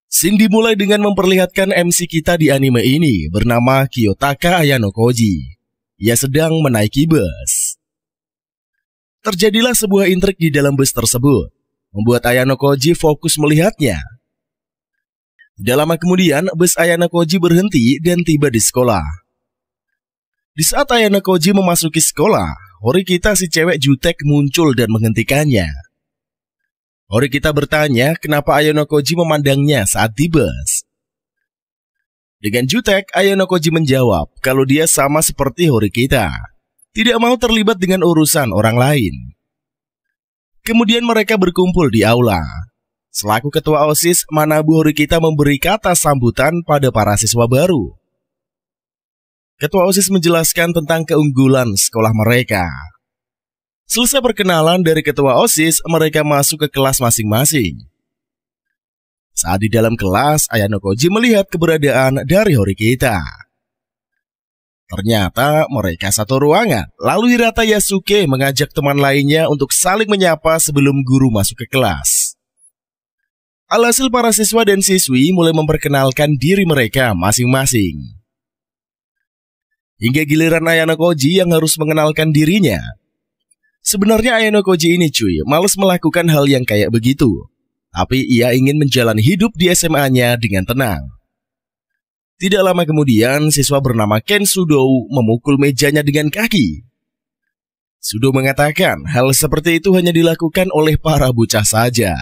Scene dimulai dengan memperlihatkan MC kita di anime ini bernama Kiyotaka Ayano Koji. Ia sedang menaiki bus. Terjadilah sebuah intrik di dalam bus tersebut, membuat Ayano Koji fokus melihatnya. Tidak lama kemudian, bus Ayano Koji berhenti dan tiba di sekolah. Di saat Ayano Koji memasuki sekolah, Horikita si cewek jutek muncul dan menghentikannya. Horikita bertanya kenapa Ayano Koji memandangnya saat di bus. Dengan jutek, Ayano Koji menjawab kalau dia sama seperti Horikita, tidak mau terlibat dengan urusan orang lain. Kemudian mereka berkumpul di aula. Selaku ketua OSIS, Manabu Horikita memberi kata sambutan pada para siswa baru. Ketua OSIS menjelaskan tentang keunggulan sekolah mereka. Selesai perkenalan dari ketua OSIS, mereka masuk ke kelas masing-masing. Saat di dalam kelas, Ayano Koji melihat keberadaan dari Horikita. Ternyata mereka satu ruangan. Lalu Hirata Yasuke mengajak teman lainnya untuk saling menyapa sebelum guru masuk ke kelas. Alhasil para siswa dan siswi mulai memperkenalkan diri mereka masing-masing. Hingga giliran Ayano Koji yang harus mengenalkan dirinya. Sebenarnya Ayano Koji ini malas melakukan hal yang kayak begitu. Tapi ia ingin menjalani hidup di SMA-nya dengan tenang. Tidak lama kemudian, siswa bernama Ken Sudo memukul mejanya dengan kaki. Sudo mengatakan hal seperti itu hanya dilakukan oleh para bocah saja.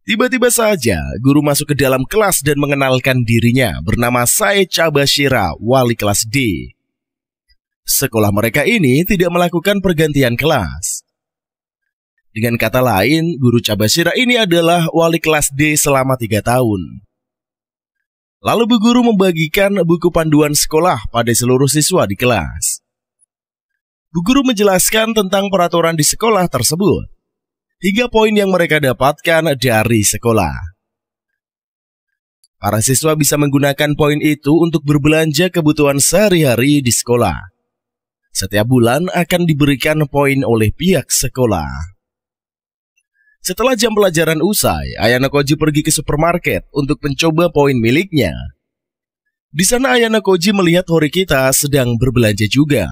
Tiba-tiba saja, guru masuk ke dalam kelas dan mengenalkan dirinya bernama Sae Chabashira, wali kelas D. Sekolah mereka ini tidak melakukan pergantian kelas. Dengan kata lain, guru Chabashira ini adalah wali kelas D selama 3 tahun. Lalu bu guru membagikan buku panduan sekolah pada seluruh siswa di kelas. Bu guru menjelaskan tentang peraturan di sekolah tersebut, hingga poin yang mereka dapatkan dari sekolah. Para siswa bisa menggunakan poin itu untuk berbelanja kebutuhan sehari-hari di sekolah. Setiap bulan akan diberikan poin oleh pihak sekolah. Setelah jam pelajaran usai, Ayano Koji pergi ke supermarket untuk mencoba poin miliknya. Di sana Ayano Koji melihat Horikita sedang berbelanja juga.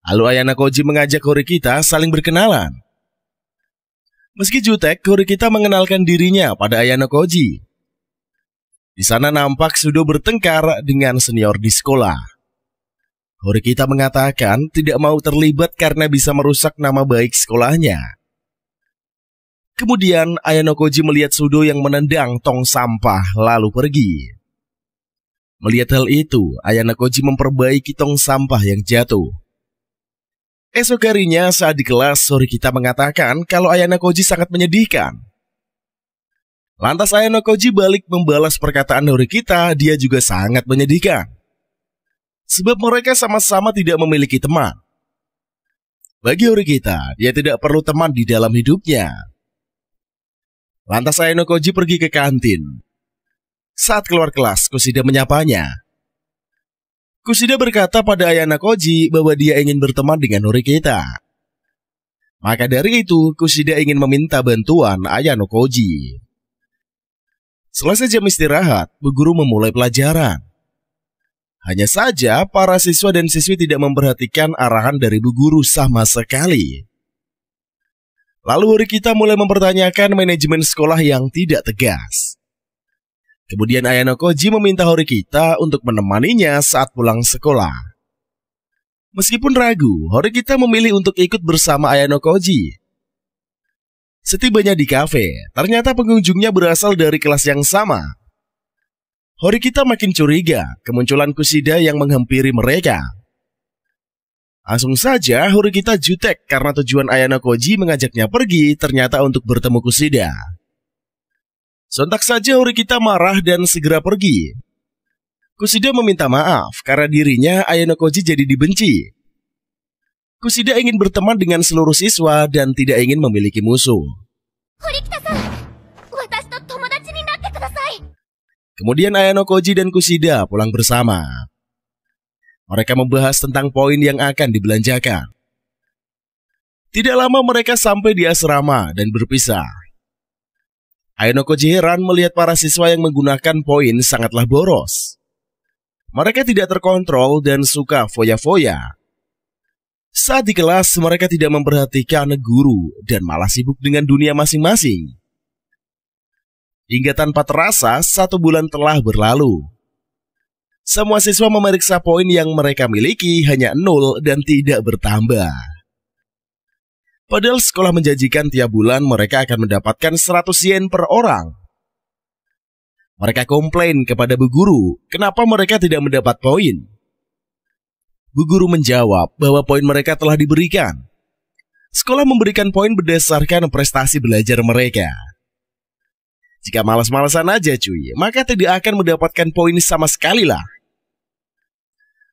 Lalu Ayano Koji mengajak Horikita saling berkenalan. Meski jutek, Horikita mengenalkan dirinya pada Ayano Koji. Di sana nampak Sudo bertengkar dengan senior di sekolah. Horikita mengatakan tidak mau terlibat karena bisa merusak nama baik sekolahnya. Kemudian Ayano Koji melihat Sudo yang menendang tong sampah lalu pergi. Melihat hal itu, Ayano Koji memperbaiki tong sampah yang jatuh. Esok harinya saat di kelas, Horikita mengatakan kalau Ayano Koji sangat menyedihkan. Lantas Ayano Koji balik membalas perkataan Horikita, dia juga sangat menyedihkan. Sebab mereka sama-sama tidak memiliki teman. Bagi Horikita, dia tidak perlu teman di dalam hidupnya. Lantas Ayano Koji pergi ke kantin. Saat keluar kelas, Kushida menyapanya. Kushida berkata pada Ayano Koji bahwa dia ingin berteman dengan Horikita. Maka dari itu, Kushida ingin meminta bantuan Ayano Koji. Selesai jam istirahat, bu guru memulai pelajaran. Hanya saja, para siswa dan siswi tidak memperhatikan arahan dari bu guru sama sekali. Lalu Horikita mulai mempertanyakan manajemen sekolah yang tidak tegas. Kemudian Ayano Koji meminta Horikita untuk menemaninya saat pulang sekolah. Meskipun ragu, Horikita memilih untuk ikut bersama Ayano Koji. Setibanya di kafe, ternyata pengunjungnya berasal dari kelas yang sama. Horikita makin curiga kemunculan Kushida yang menghampiri mereka. Langsung saja Horikita jutek karena tujuan Ayano Koji mengajaknya pergi ternyata untuk bertemu Kushida. Sontak saja Horikita marah dan segera pergi. Kushida meminta maaf karena dirinya Ayano Koji jadi dibenci. Kushida ingin berteman dengan seluruh siswa dan tidak ingin memiliki musuh. Kemudian Ayano Koji dan Kushida pulang bersama. Mereka membahas tentang poin yang akan dibelanjakan. Tidak lama mereka sampai di asrama dan berpisah. Ayano Koji heran melihat para siswa yang menggunakan poin sangatlah boros. Mereka tidak terkontrol dan suka foya-foya. Saat di kelas, mereka tidak memperhatikan guru dan malah sibuk dengan dunia masing-masing. Hingga tanpa terasa, 1 bulan telah berlalu. Semua siswa memeriksa poin yang mereka miliki hanya 0 dan tidak bertambah. Padahal sekolah menjanjikan tiap bulan mereka akan mendapatkan 100 yen per orang. Mereka komplain kepada bu guru, kenapa mereka tidak mendapat poin. Bu guru menjawab bahwa poin mereka telah diberikan. Sekolah memberikan poin berdasarkan prestasi belajar mereka. Jika malas-malasan aja cuy, maka tidak akan mendapatkan poin sama sekali lah.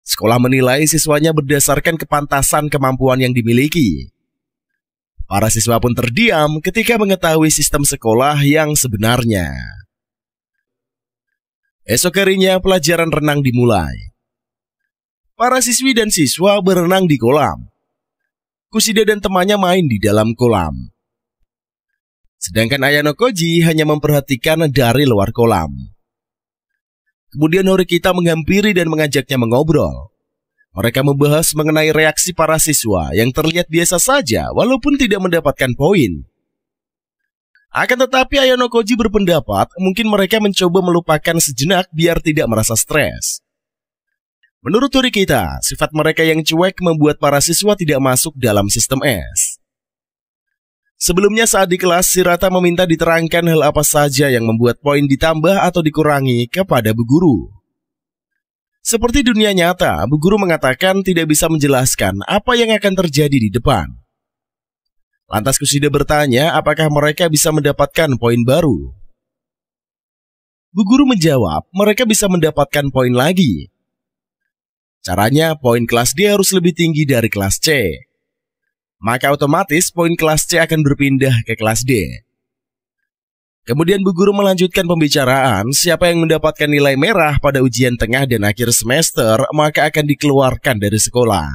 Sekolah menilai siswanya berdasarkan kepantasan kemampuan yang dimiliki. Para siswa pun terdiam ketika mengetahui sistem sekolah yang sebenarnya. Esok harinya pelajaran renang dimulai. Para siswi dan siswa berenang di kolam. Kusida dan temannya main di dalam kolam. Sedangkan Ayano Koji hanya memperhatikan dari luar kolam. Kemudian Horikita menghampiri dan mengajaknya mengobrol. Mereka membahas mengenai reaksi para siswa yang terlihat biasa saja walaupun tidak mendapatkan poin. Akan tetapi Ayano Koji berpendapat mungkin mereka mencoba melupakan sejenak biar tidak merasa stres. Menurut Horikita, sifat mereka yang cuek membuat para siswa tidak masuk dalam sistem S. Sebelumnya saat di kelas, Shirata meminta diterangkan hal apa saja yang membuat poin ditambah atau dikurangi kepada bu guru. Seperti dunia nyata, bu guru mengatakan tidak bisa menjelaskan apa yang akan terjadi di depan. Lantas Kusida bertanya apakah mereka bisa mendapatkan poin baru. Bu guru menjawab mereka bisa mendapatkan poin lagi. Caranya poin kelas D harus lebih tinggi dari kelas C. Maka otomatis poin kelas C akan berpindah ke kelas D. Kemudian bu guru melanjutkan pembicaraan, siapa yang mendapatkan nilai merah pada ujian tengah dan akhir semester, maka akan dikeluarkan dari sekolah.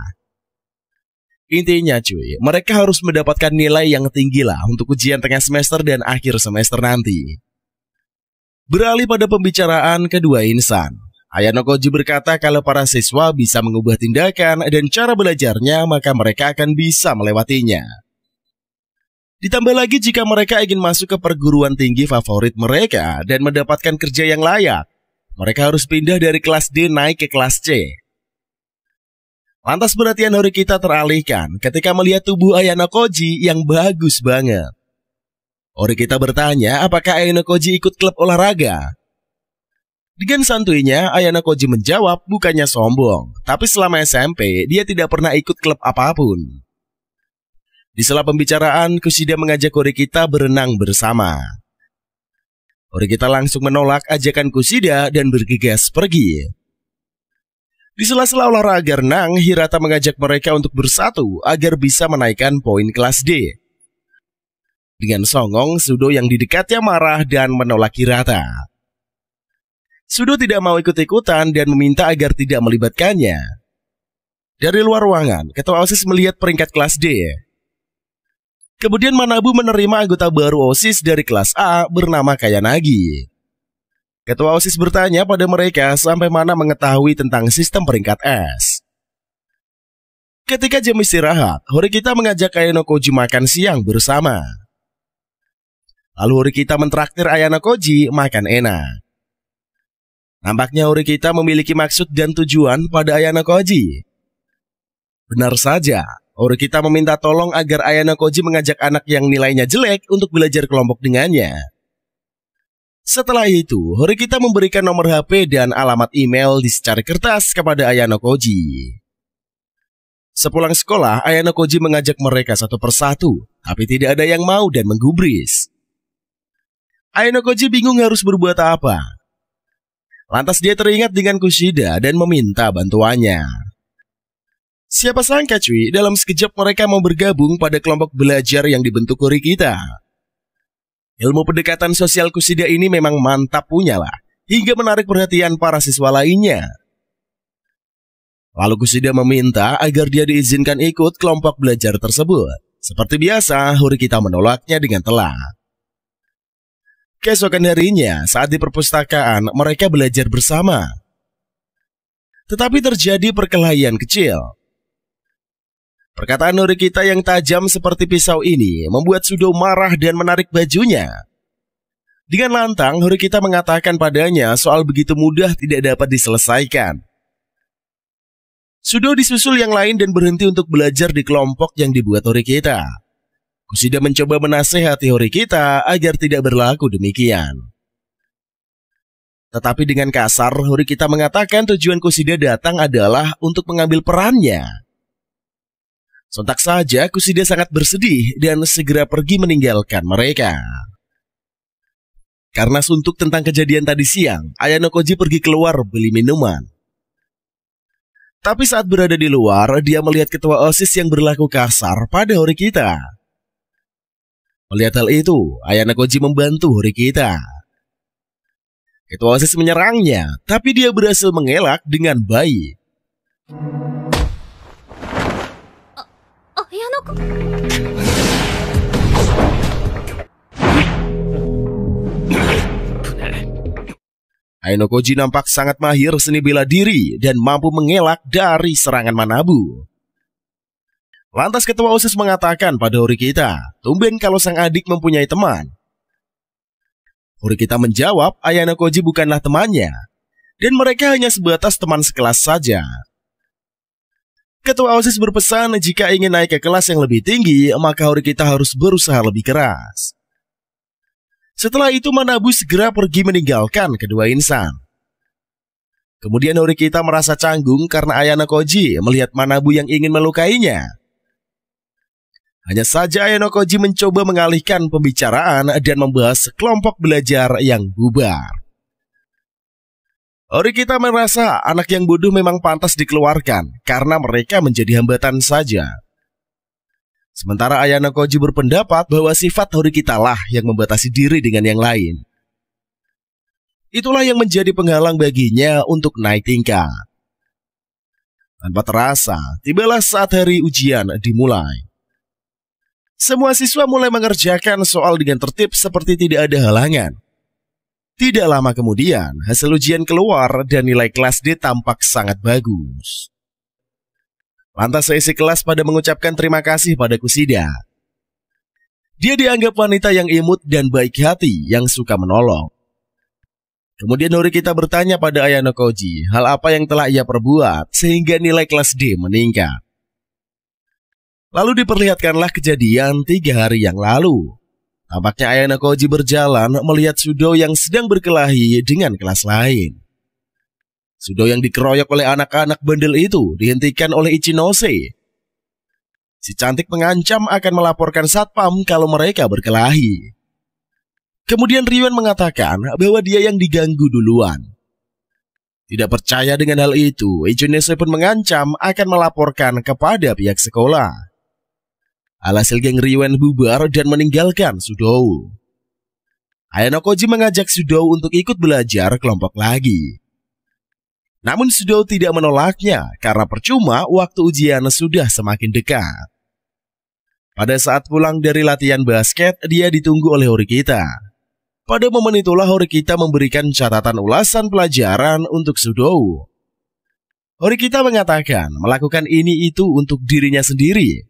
Intinya cuy, mereka harus mendapatkan nilai yang tinggi lah untuk ujian tengah semester dan akhir semester nanti. Beralih pada pembicaraan kedua insan, Ayano Koji berkata kalau para siswa bisa mengubah tindakan dan cara belajarnya, maka mereka akan bisa melewatinya. Ditambah lagi jika mereka ingin masuk ke perguruan tinggi favorit mereka dan mendapatkan kerja yang layak, mereka harus pindah dari kelas D naik ke kelas C. Lantas perhatian Horikita teralihkan ketika melihat tubuh Ayano Koji yang bagus banget. Horikita bertanya apakah Ayano Koji ikut klub olahraga. Dengan santuinya, Ayano Koji menjawab bukannya sombong, tapi selama SMP dia tidak pernah ikut klub apapun. Di sela pembicaraan, Kusida mengajak Horikita berenang bersama. Horikita langsung menolak ajakan Kusida dan bergegas pergi. Di sela-sela olahraga renang, Hirata mengajak mereka untuk bersatu agar bisa menaikkan poin kelas D. Dengan songong, Sudo yang di dekatnya marah dan menolak Hirata. Sudo tidak mau ikut-ikutan dan meminta agar tidak melibatkannya. Dari luar ruangan, ketua OSIS melihat peringkat kelas D. Kemudian Manabu menerima anggota baru OSIS dari kelas A bernama Kayanagi. Ketua OSIS bertanya pada mereka sampai mana mengetahui tentang sistem peringkat S. Ketika jam istirahat, Horikita mengajak Ayano Koji makan siang bersama. Lalu Horikita mentraktir Ayano Koji makan enak. Nampaknya Horikita memiliki maksud dan tujuan pada Ayano Koji. Benar saja, Horikita meminta tolong agar Ayano Koji mengajak anak yang nilainya jelek untuk belajar kelompok dengannya. Setelah itu, Horikita memberikan nomor HP dan alamat email di secari kertas kepada Ayano Koji. Sepulang sekolah, Ayano Koji mengajak mereka satu persatu, tapi tidak ada yang mau dan menggubris. Ayano Koji bingung harus berbuat apa. Lantas dia teringat dengan Kusida dan meminta bantuannya. Siapa sangka cuy, dalam sekejap mereka mau bergabung pada kelompok belajar yang dibentuk Horikita. Ilmu pendekatan sosial Kusida ini memang mantap punya lah, hingga menarik perhatian para siswa lainnya. Lalu Kusida meminta agar dia diizinkan ikut kelompok belajar tersebut. Seperti biasa, Horikita menolaknya dengan telak. Keesokan harinya, saat di perpustakaan, mereka belajar bersama. Tetapi terjadi perkelahian kecil. Perkataan Norikita yang tajam seperti pisau ini membuat Sudo marah dan menarik bajunya. Dengan lantang, Norikita mengatakan padanya soal begitu mudah tidak dapat diselesaikan. Sudo disusul yang lain dan berhenti untuk belajar di kelompok yang dibuat Norikita. Kushida mencoba menasehati Horikita agar tidak berlaku demikian. Tetapi dengan kasar, Horikita mengatakan tujuan Kushida datang adalah untuk mengambil perannya. Sontak saja Kushida sangat bersedih dan segera pergi meninggalkan mereka. Karena suntuk tentang kejadian tadi siang, Ayano Koji pergi keluar beli minuman. Tapi saat berada di luar, dia melihat ketua OSIS yang berlaku kasar pada Horikita. Melihat hal itu, Ayano Koji membantu Horikita. Ketua OSIS menyerangnya, tapi dia berhasil mengelak dengan baik. Ayano Koji nampak sangat mahir seni bela diri dan mampu mengelak dari serangan Manabu. Lantas ketua OSIS mengatakan pada Horikita, tumben kalau sang adik mempunyai teman. Horikita menjawab, Ayano Koji bukanlah temannya, dan mereka hanya sebatas teman sekelas saja. Ketua OSIS berpesan jika ingin naik ke kelas yang lebih tinggi, maka Horikita harus berusaha lebih keras. Setelah itu Manabu segera pergi meninggalkan kedua insan. Kemudian Horikita merasa canggung karena Ayano Koji melihat Manabu yang ingin melukainya. Hanya saja Ayano Koji mencoba mengalihkan pembicaraan dan membahas kelompok belajar yang bubar. Horikita merasa anak yang bodoh memang pantas dikeluarkan karena mereka menjadi hambatan saja. Sementara Ayano Koji berpendapat bahwa sifat Horikita lah yang membatasi diri dengan yang lain. Itulah yang menjadi penghalang baginya untuk naik tingkat. Tanpa terasa, tibalah saat hari ujian dimulai. Semua siswa mulai mengerjakan soal dengan tertib seperti tidak ada halangan. Tidak lama kemudian, hasil ujian keluar dan nilai kelas D tampak sangat bagus. Lantas seisi kelas pada mengucapkan terima kasih pada Kushida. Dia dianggap wanita yang imut dan baik hati yang suka menolong. Kemudian Horikita bertanya pada Ayano Koji hal apa yang telah ia perbuat sehingga nilai kelas D meningkat. Lalu diperlihatkanlah kejadian 3 hari yang lalu. Tampaknya Ayano Koji berjalan melihat Sudo yang sedang berkelahi dengan kelas lain. Sudo yang dikeroyok oleh anak-anak bandel itu dihentikan oleh Ichinose. Si cantik mengancam akan melaporkan satpam kalau mereka berkelahi. Kemudian Ryuen mengatakan bahwa dia yang diganggu duluan. Tidak percaya dengan hal itu, Ichinose pun mengancam akan melaporkan kepada pihak sekolah. Alhasil geng Ryuen bubar dan meninggalkan Sudo. Ayano Koji mengajak Sudo untuk ikut belajar kelompok lagi. Namun Sudo tidak menolaknya karena percuma waktu ujian sudah semakin dekat. Pada saat pulang dari latihan basket, dia ditunggu oleh Horikita. Pada momen itulah Horikita memberikan catatan ulasan pelajaran untuk Sudo. Horikita mengatakan melakukan ini itu untuk dirinya sendiri.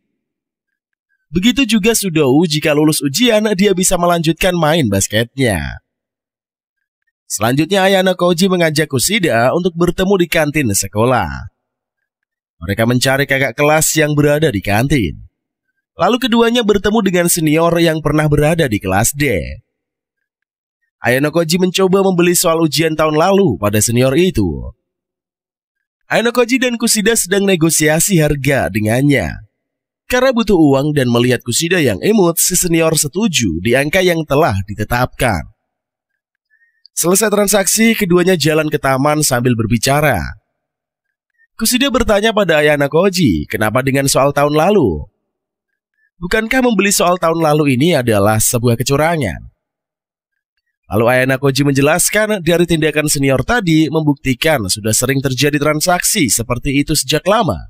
Begitu juga Sudo, jika lulus ujian dia bisa melanjutkan main basketnya. Selanjutnya Ayano Koji mengajak Kushida untuk bertemu di kantin sekolah. Mereka mencari kakak kelas yang berada di kantin. Lalu keduanya bertemu dengan senior yang pernah berada di kelas D. Ayano Koji mencoba membeli soal ujian tahun lalu pada senior itu. Ayano Koji dan Kushida sedang negosiasi harga dengannya. Karena butuh uang dan melihat Kushida yang imut, si senior setuju di angka yang telah ditetapkan. Selesai transaksi, keduanya jalan ke taman sambil berbicara. Kushida bertanya pada Ayano Koji, kenapa dengan soal tahun lalu? Bukankah membeli soal tahun lalu ini adalah sebuah kecurangan? Lalu Ayano Koji menjelaskan dari tindakan senior tadi membuktikan sudah sering terjadi transaksi seperti itu sejak lama.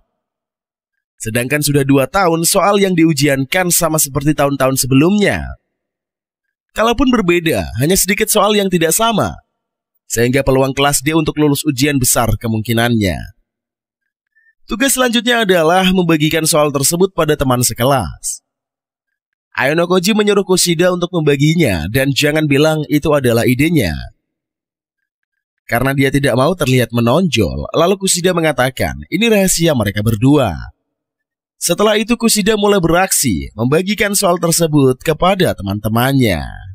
Sedangkan sudah 2 tahun soal yang diujiankan sama seperti tahun-tahun sebelumnya. Kalaupun berbeda, hanya sedikit soal yang tidak sama, sehingga peluang kelas D untuk lulus ujian besar kemungkinannya. Tugas selanjutnya adalah membagikan soal tersebut pada teman sekelas. Ayano Koji menyuruh Kushida untuk membaginya dan jangan bilang itu adalah idenya. Karena dia tidak mau terlihat menonjol, lalu Kushida mengatakan ini rahasia mereka berdua. Setelah itu Kushida mulai beraksi, membagikan soal tersebut kepada teman-temannya.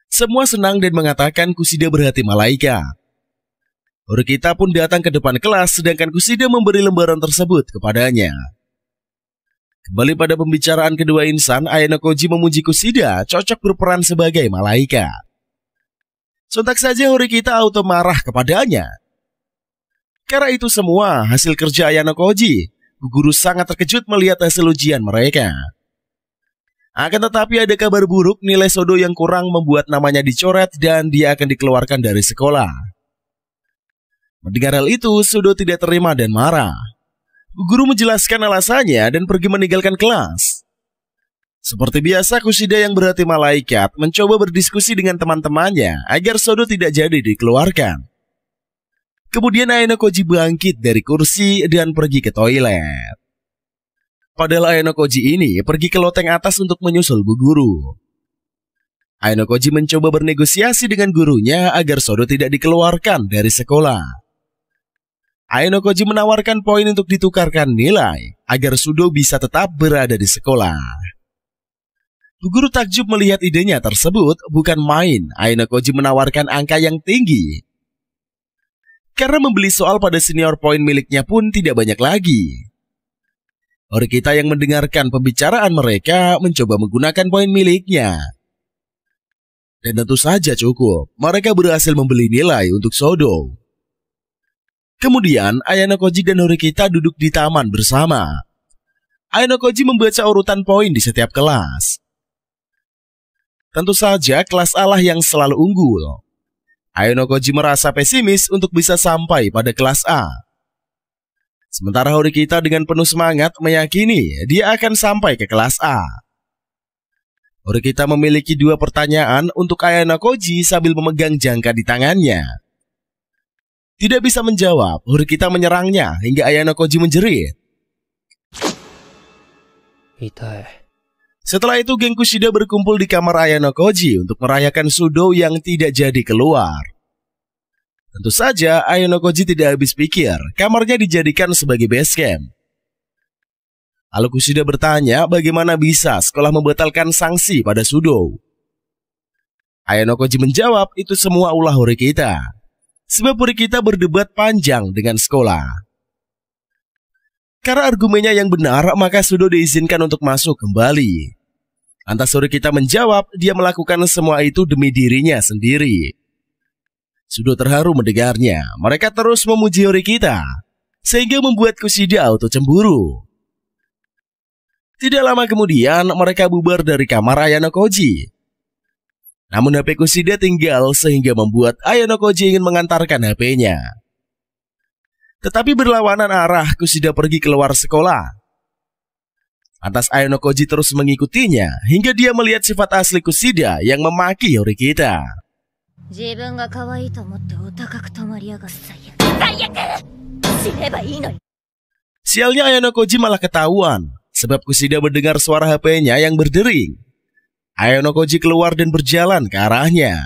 Semua senang dan mengatakan Kushida berhati malaikat. Horikita pun datang ke depan kelas sedangkan Kushida memberi lembaran tersebut kepadanya. Kembali pada pembicaraan kedua insan, Ayano Koji memuji Kushida cocok berperan sebagai malaikat. Sontak saja Horikita auto marah kepadanya. Karena itu semua hasil kerja Ayano Koji, guru sangat terkejut melihat hasil ujian mereka. Akan tetapi ada kabar buruk, nilai Sodo yang kurang membuat namanya dicoret dan dia akan dikeluarkan dari sekolah. Mendengar hal itu, Sodo tidak terima dan marah. Guru menjelaskan alasannya dan pergi meninggalkan kelas. Seperti biasa, Kushida yang berhati malaikat mencoba berdiskusi dengan teman-temannya agar Sodo tidak jadi dikeluarkan. Kemudian Ayano Koji bangkit dari kursi dan pergi ke toilet. Padahal Ayano Koji ini pergi ke loteng atas untuk menyusul bu guru. Ayano Koji mencoba bernegosiasi dengan gurunya agar Sodo tidak dikeluarkan dari sekolah. Ayano Koji menawarkan poin untuk ditukarkan nilai agar Sudo bisa tetap berada di sekolah. Bu guru takjub melihat idenya tersebut, bukan main Ayano Koji menawarkan angka yang tinggi. Karena membeli soal pada senior poin miliknya pun tidak banyak lagi. Horikita yang mendengarkan pembicaraan mereka mencoba menggunakan poin miliknya. Dan tentu saja cukup, mereka berhasil membeli nilai untuk Sodo. Kemudian Ayano Koji dan Horikita duduk di taman bersama. Ayano Koji membaca urutan poin di setiap kelas. Tentu saja kelas A lah yang selalu unggul. Ayano Koji merasa pesimis untuk bisa sampai pada kelas A. Sementara Horikita dengan penuh semangat meyakini dia akan sampai ke kelas A. Horikita memiliki 2 pertanyaan untuk Ayano Koji sambil memegang jangka di tangannya. Tidak bisa menjawab, Horikita menyerangnya hingga Ayano Koji menjerit. Setelah itu geng Kushida berkumpul di kamar Ayano Koji untuk merayakan Sudo yang tidak jadi keluar. Tentu saja Ayano Koji tidak habis pikir, kamarnya dijadikan sebagai base camp. Lalu Kushida bertanya bagaimana bisa sekolah membatalkan sanksi pada Sudo. Ayano Koji menjawab itu semua ulah Horikita. Sebab Horikita berdebat panjang dengan sekolah. Karena argumennya yang benar, maka Sudo diizinkan untuk masuk kembali. Lantas Horikita menjawab dia melakukan semua itu demi dirinya sendiri. Sudo terharu mendengarnya. Mereka terus memuji Horikita, sehingga membuat Kushida auto cemburu. Tidak lama kemudian, mereka bubar dari kamar Ayano Koji. Namun HP Kushida tinggal sehingga membuat Ayano Koji ingin mengantarkan HP-nya. Tetapi berlawanan arah, Kushida pergi keluar sekolah. Lantas Ayano Koji terus mengikutinya hingga dia melihat sifat asli Kushida yang memaki Horikita. Sialnya Ayano Koji malah ketahuan sebab Kushida mendengar suara HP-nya yang berdering. Ayano Koji keluar dan berjalan ke arahnya.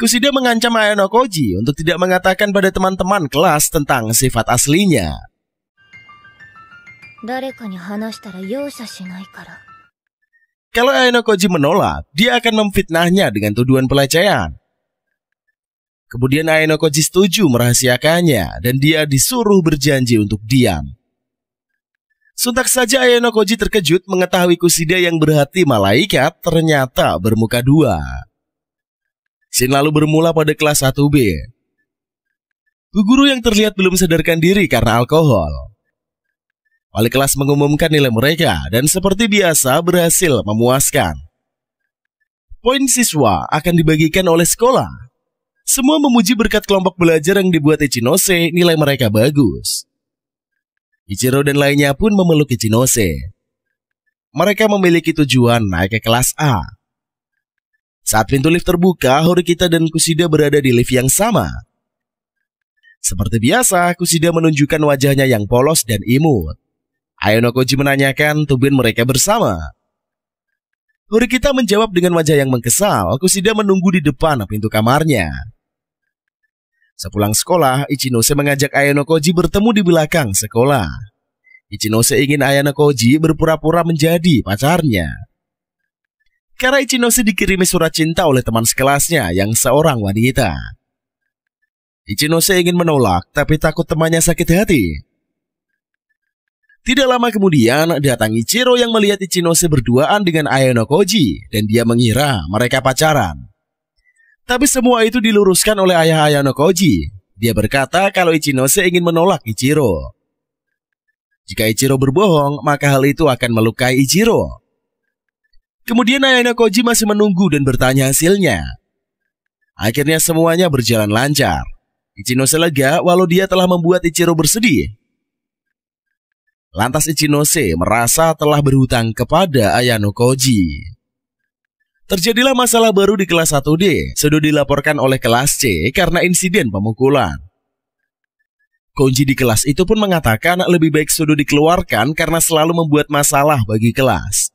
Kushida mengancam Ayano Koji untuk tidak mengatakan pada teman-teman kelas tentang sifat aslinya. Kalau Ayano Koji menolak, dia akan memfitnahnya dengan tuduhan pelecehan. Kemudian Ayano Koji setuju merahasiakannya dan dia disuruh berjanji untuk diam. Sontak saja Ayano Koji terkejut mengetahui Kushida yang berhati malaikat ternyata bermuka 2. Scene lalu bermula pada kelas 1B. Bu guru yang terlihat belum sadarkan diri karena alkohol. Wali kelas mengumumkan nilai mereka dan seperti biasa berhasil memuaskan. Poin siswa akan dibagikan oleh sekolah. Semua memuji berkat kelompok belajar yang dibuat Ichinose, nilai mereka bagus. Ichiro dan lainnya pun memeluk Ichinose. Mereka memiliki tujuan naik ke kelas A. Saat pintu lift terbuka, Horikita dan Kushida berada di lift yang sama. Seperti biasa, Kushida menunjukkan wajahnya yang polos dan imut. Ayano Koji menanyakan tumben mereka bersama. Horikita menjawab dengan wajah yang mengkesal. Kushida menunggu di depan pintu kamarnya. Sepulang sekolah, Ichinose mengajak Ayano Koji bertemu di belakang sekolah. Ichinose ingin Ayano Koji berpura-pura menjadi pacarnya. Karena Ichinose dikirimi surat cinta oleh teman sekelasnya yang seorang wanita. Ichinose ingin menolak, tapi takut temannya sakit hati. Tidak lama kemudian, datang Ichiro yang melihat Ichinose berduaan dengan Ayano Koji, dan dia mengira mereka pacaran. Tapi semua itu diluruskan oleh ayah Ayano Koji. Dia berkata kalau Ichinose ingin menolak Ichiro. Jika Ichiro berbohong, maka hal itu akan melukai Ichiro. Kemudian Ayano Koji masih menunggu dan bertanya hasilnya. Akhirnya semuanya berjalan lancar. Ichinose lega walau dia telah membuat Ichiro bersedih. Lantas Ichinose merasa telah berhutang kepada Ayano Koji. Terjadilah masalah baru di kelas 1D. Sudah dilaporkan oleh kelas C karena insiden pemukulan. Konji di kelas itu pun mengatakan lebih baik Sudo dikeluarkan karena selalu membuat masalah bagi kelas.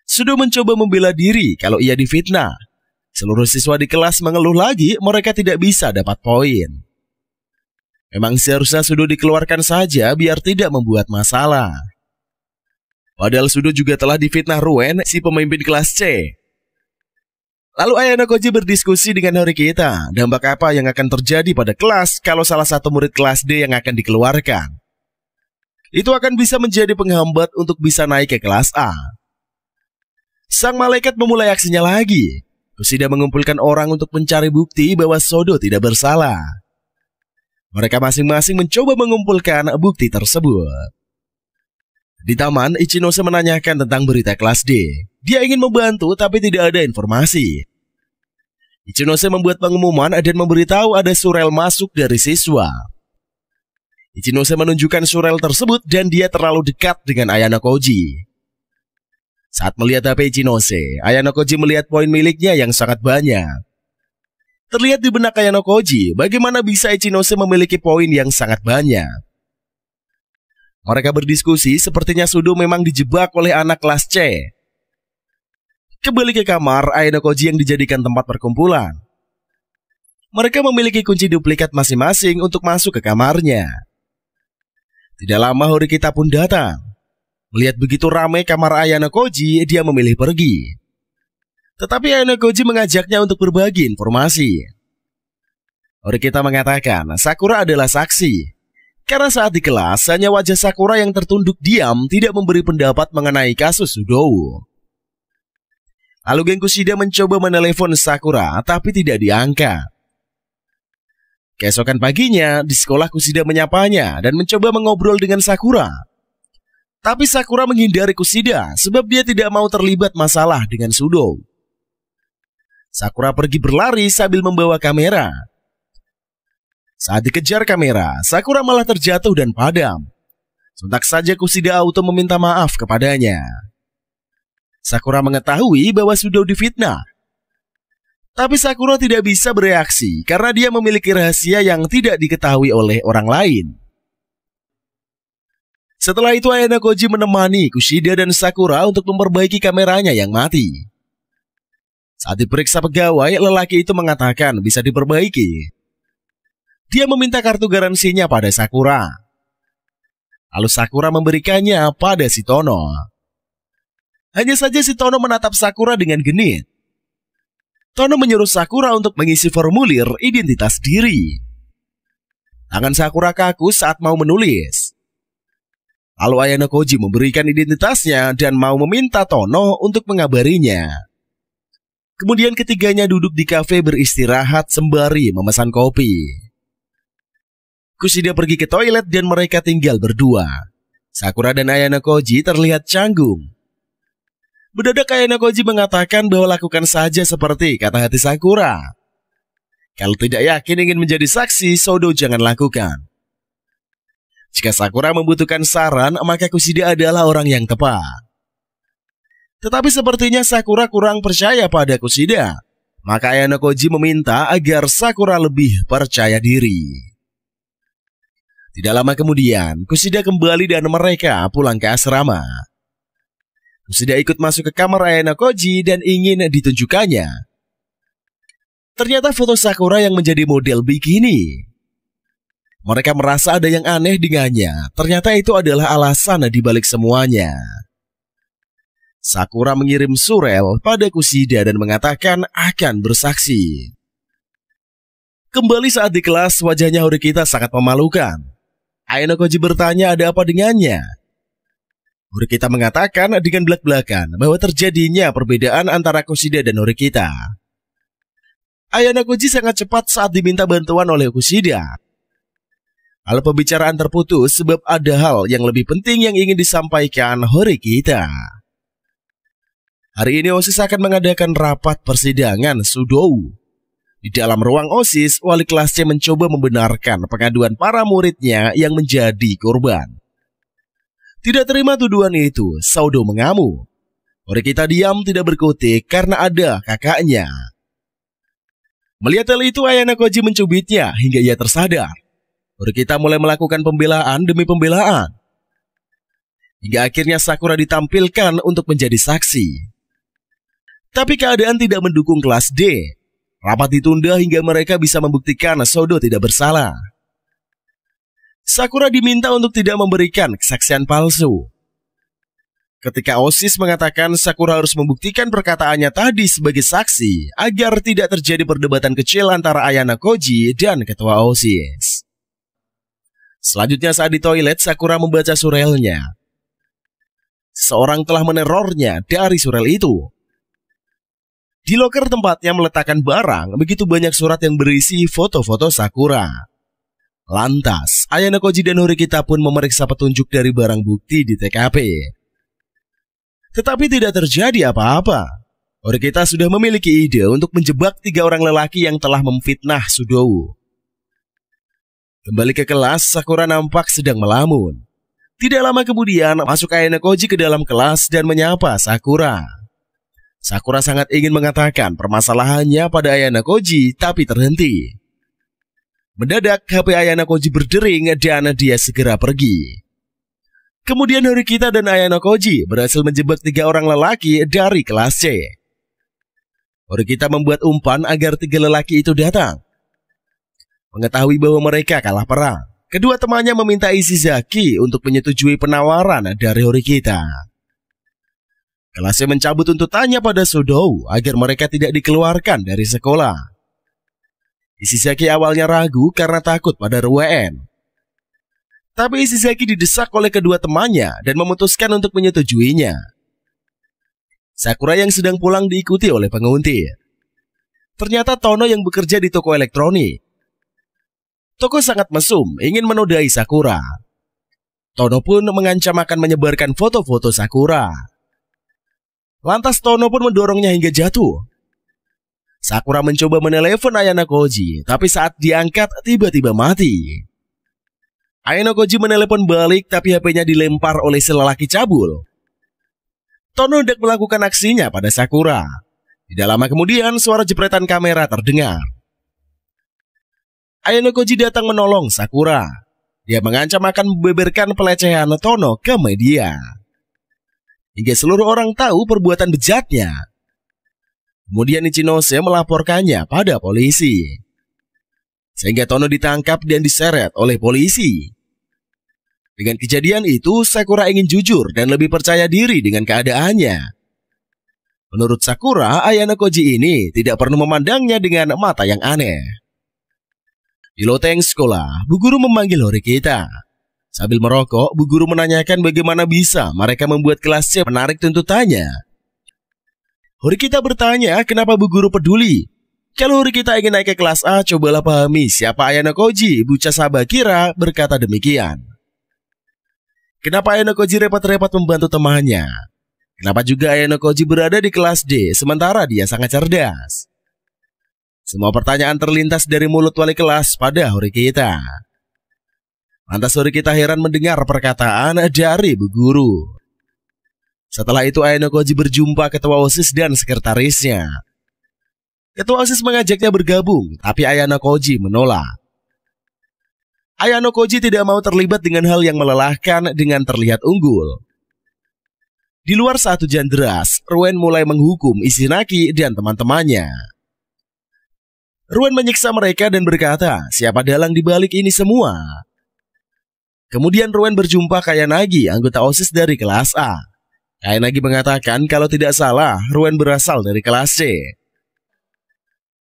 Sudo mencoba membela diri kalau ia difitnah. Seluruh siswa di kelas mengeluh lagi mereka tidak bisa dapat poin. Memang seharusnya Sudo dikeluarkan saja biar tidak membuat masalah. Padahal Sudo juga telah difitnah Ruen, si pemimpin kelas C. Lalu Ayano Koji berdiskusi dengan Horikita, dampak apa yang akan terjadi pada kelas kalau salah satu murid kelas D yang akan dikeluarkan. Itu akan bisa menjadi penghambat untuk bisa naik ke kelas A. Sang malaikat memulai aksinya lagi. Kushida mengumpulkan orang untuk mencari bukti bahwa Sodo tidak bersalah. Mereka masing-masing mencoba mengumpulkan bukti tersebut. Di taman, Ichinose menanyakan tentang berita kelas D. Dia ingin membantu tapi tidak ada informasi. Ichinose membuat pengumuman dan memberitahu ada surel masuk dari siswa. Ichinose menunjukkan surel tersebut dan dia terlalu dekat dengan Ayano Koji. Saat melihat HP Ichinose, Ayano Koji melihat poin miliknya yang sangat banyak. Terlihat di benak Ayano Koji bagaimana bisa Ichinose memiliki poin yang sangat banyak. Mereka berdiskusi sepertinya Sudo memang dijebak oleh anak kelas C. Kembali ke kamar Ayano Koji yang dijadikan tempat perkumpulan. Mereka memiliki kunci duplikat masing-masing untuk masuk ke kamarnya. Tidak lama Horikita pun datang. Melihat begitu ramai kamar Ayano Koji, dia memilih pergi. Tetapi Ayano Koji mengajaknya untuk berbagi informasi. Horikita mengatakan Sakura adalah saksi. Karena saat di kelas, hanya wajah Sakura yang tertunduk diam tidak memberi pendapat mengenai kasus Sudo. Lalu geng Kushida mencoba menelepon Sakura, tapi tidak diangkat. Keesokan paginya, di sekolah Kushida menyapanya dan mencoba mengobrol dengan Sakura. Tapi Sakura menghindari Kushida sebab dia tidak mau terlibat masalah dengan Sudo. Sakura pergi berlari sambil membawa kamera. Saat dikejar kamera, Sakura malah terjatuh dan padam. Sontak saja Kushida auto meminta maaf kepadanya. Sakura mengetahui bahwa Sudo difitnah. Tapi Sakura tidak bisa bereaksi karena dia memiliki rahasia yang tidak diketahui oleh orang lain. Setelah itu Ayano Koji menemani Kushida dan Sakura untuk memperbaiki kameranya yang mati. Saat diperiksa pegawai, lelaki itu mengatakan bisa diperbaiki. Dia meminta kartu garansinya pada Sakura. Lalu Sakura memberikannya pada si Tono. Hanya saja si Tono menatap Sakura dengan genit. Tono menyuruh Sakura untuk mengisi formulir identitas diri. Tangan Sakura kaku saat mau menulis. Lalu Ayano Koji memberikan identitasnya dan mau meminta Tono untuk mengabarinya. Kemudian ketiganya duduk di kafe beristirahat sembari memesan kopi. Kushida pergi ke toilet dan mereka tinggal berdua. Sakura dan Ayano Koji terlihat canggung. Mendadak Ayano Koji mengatakan bahwa lakukan saja seperti kata hati Sakura. Kalau tidak yakin ingin menjadi saksi, Sodo jangan lakukan. Jika Sakura membutuhkan saran, maka Kushida adalah orang yang tepat. Tetapi sepertinya Sakura kurang percaya pada Kushida. Maka Ayano Koji meminta agar Sakura lebih percaya diri. Tidak lama kemudian, Kushida kembali dan mereka pulang ke asrama. Kushida ikut masuk ke kamar Ayano Koji dan ingin ditunjukkannya. Ternyata foto Sakura yang menjadi model bikini. Mereka merasa ada yang aneh dengannya. Ternyata itu adalah alasan dibalik semuanya. Sakura mengirim surel pada Kushida dan mengatakan akan bersaksi. Kembali saat di kelas, wajahnya Horikita sangat memalukan. Ayano Koji bertanya ada apa dengannya. Horikita mengatakan dengan belak-belakan bahwa terjadinya perbedaan antara Kushida dan Horikita. Ayano Koji sangat cepat saat diminta bantuan oleh Kushida. Hal pembicaraan terputus sebab ada hal yang lebih penting yang ingin disampaikan Horikita. Hari ini OSIS akan mengadakan rapat persidangan Sudou. Di dalam ruang OSIS, wali kelasnya mencoba membenarkan pengaduan para muridnya yang menjadi korban. Tidak terima tuduhan itu, Sudou mengamuk. Horikita diam tidak berkutik karena ada kakaknya. Melihat hal itu, Ayano Koji mencubitnya hingga ia tersadar. Horikita mulai melakukan pembelaan demi pembelaan. Hingga akhirnya Sakura ditampilkan untuk menjadi saksi. Tapi keadaan tidak mendukung kelas D. Rapat ditunda hingga mereka bisa membuktikan Sudou tidak bersalah. Sakura diminta untuk tidak memberikan kesaksian palsu. Ketika OSIS mengatakan Sakura harus membuktikan perkataannya tadi sebagai saksi agar tidak terjadi perdebatan kecil antara Ayano Koji dan ketua OSIS. Selanjutnya saat di toilet, Sakura membaca surelnya. Seseorang telah menerornya dari surel itu. Di loker tempatnya meletakkan barang, begitu banyak surat yang berisi foto-foto Sakura. Lantas, Ayano Koji dan Horikita pun memeriksa petunjuk dari barang bukti di TKP. Tetapi tidak terjadi apa-apa. Horikita sudah memiliki ide untuk menjebak 3 orang lelaki yang telah memfitnah Sudou. Kembali ke kelas, Sakura nampak sedang melamun. Tidak lama kemudian, masuk Ayano Koji ke dalam kelas dan menyapa Sakura. Sakura sangat ingin mengatakan permasalahannya pada Ayano Koji, tapi terhenti. Mendadak HP Ayano Koji berdering dan dia segera pergi. Kemudian Horikita dan Ayano Koji berhasil menjebak 3 orang lelaki dari kelas C. Horikita membuat umpan agar 3 lelaki itu datang. Mengetahui bahwa mereka kalah perang, kedua temannya meminta Ishizaki untuk menyetujui penawaran dari Horikita. Kelasnya mencabut tuntutannya pada Sudou agar mereka tidak dikeluarkan dari sekolah. Ishizaki awalnya ragu karena takut pada RWN. Tapi Ishizaki didesak oleh kedua temannya dan memutuskan untuk menyetujuinya. Sakura yang sedang pulang diikuti oleh penguntit. Ternyata Tono yang bekerja di toko elektronik. Toko sangat mesum ingin menodai Sakura. Tono pun mengancam akan menyebarkan foto-foto Sakura. Lantas Tono pun mendorongnya hingga jatuh. Sakura mencoba menelepon Ayano Koji, tapi saat diangkat tiba-tiba mati. Ayano Koji menelepon balik, tapi HP-nya dilempar oleh si lelaki cabul. Tono hendak melakukan aksinya pada Sakura. Tidak lama kemudian suara jepretan kamera terdengar. Ayano Koji datang menolong Sakura. Dia mengancam akan membeberkan pelecehan Tono ke media. Hingga seluruh orang tahu perbuatan bejatnya. Kemudian Ichinose melaporkannya pada polisi. Sehingga Tono ditangkap dan diseret oleh polisi. Dengan kejadian itu, Sakura ingin jujur dan lebih percaya diri dengan keadaannya. Menurut Sakura, Ayano Koji ini tidak perlu memandangnya dengan mata yang aneh. Di loteng sekolah, Bu Guru memanggil Horikita. Sambil merokok, Bu Guru menanyakan bagaimana bisa mereka membuat kelasnya menarik tuntutannya. Horikita bertanya kenapa Bu Guru peduli. Kalau Horikita ingin naik ke kelas A, cobalah pahami siapa Ayano Koji. Buca Sabakira berkata demikian. Kenapa Ayano Koji repot-repot membantu temannya? Kenapa juga Ayano Koji berada di kelas D sementara dia sangat cerdas? Semua pertanyaan terlintas dari mulut wali kelas pada Horikita. Lantas Horikita heran mendengar perkataan dari Bu Guru. Setelah itu Ayano Koji berjumpa ketua OSIS dan sekretarisnya. Ketua OSIS mengajaknya bergabung, tapi Ayano Koji menolak. Ayano Koji tidak mau terlibat dengan hal yang melelahkan dengan terlihat unggul. Di luar saat hujan deras, Ruen mulai menghukum Izanagi dan teman-temannya. Ruen menyiksa mereka dan berkata, siapa dalang di balik ini semua? Kemudian Ruen berjumpa Kayanagi, anggota OSIS dari kelas A. Kayanagi mengatakan kalau tidak salah, Ruen berasal dari kelas C.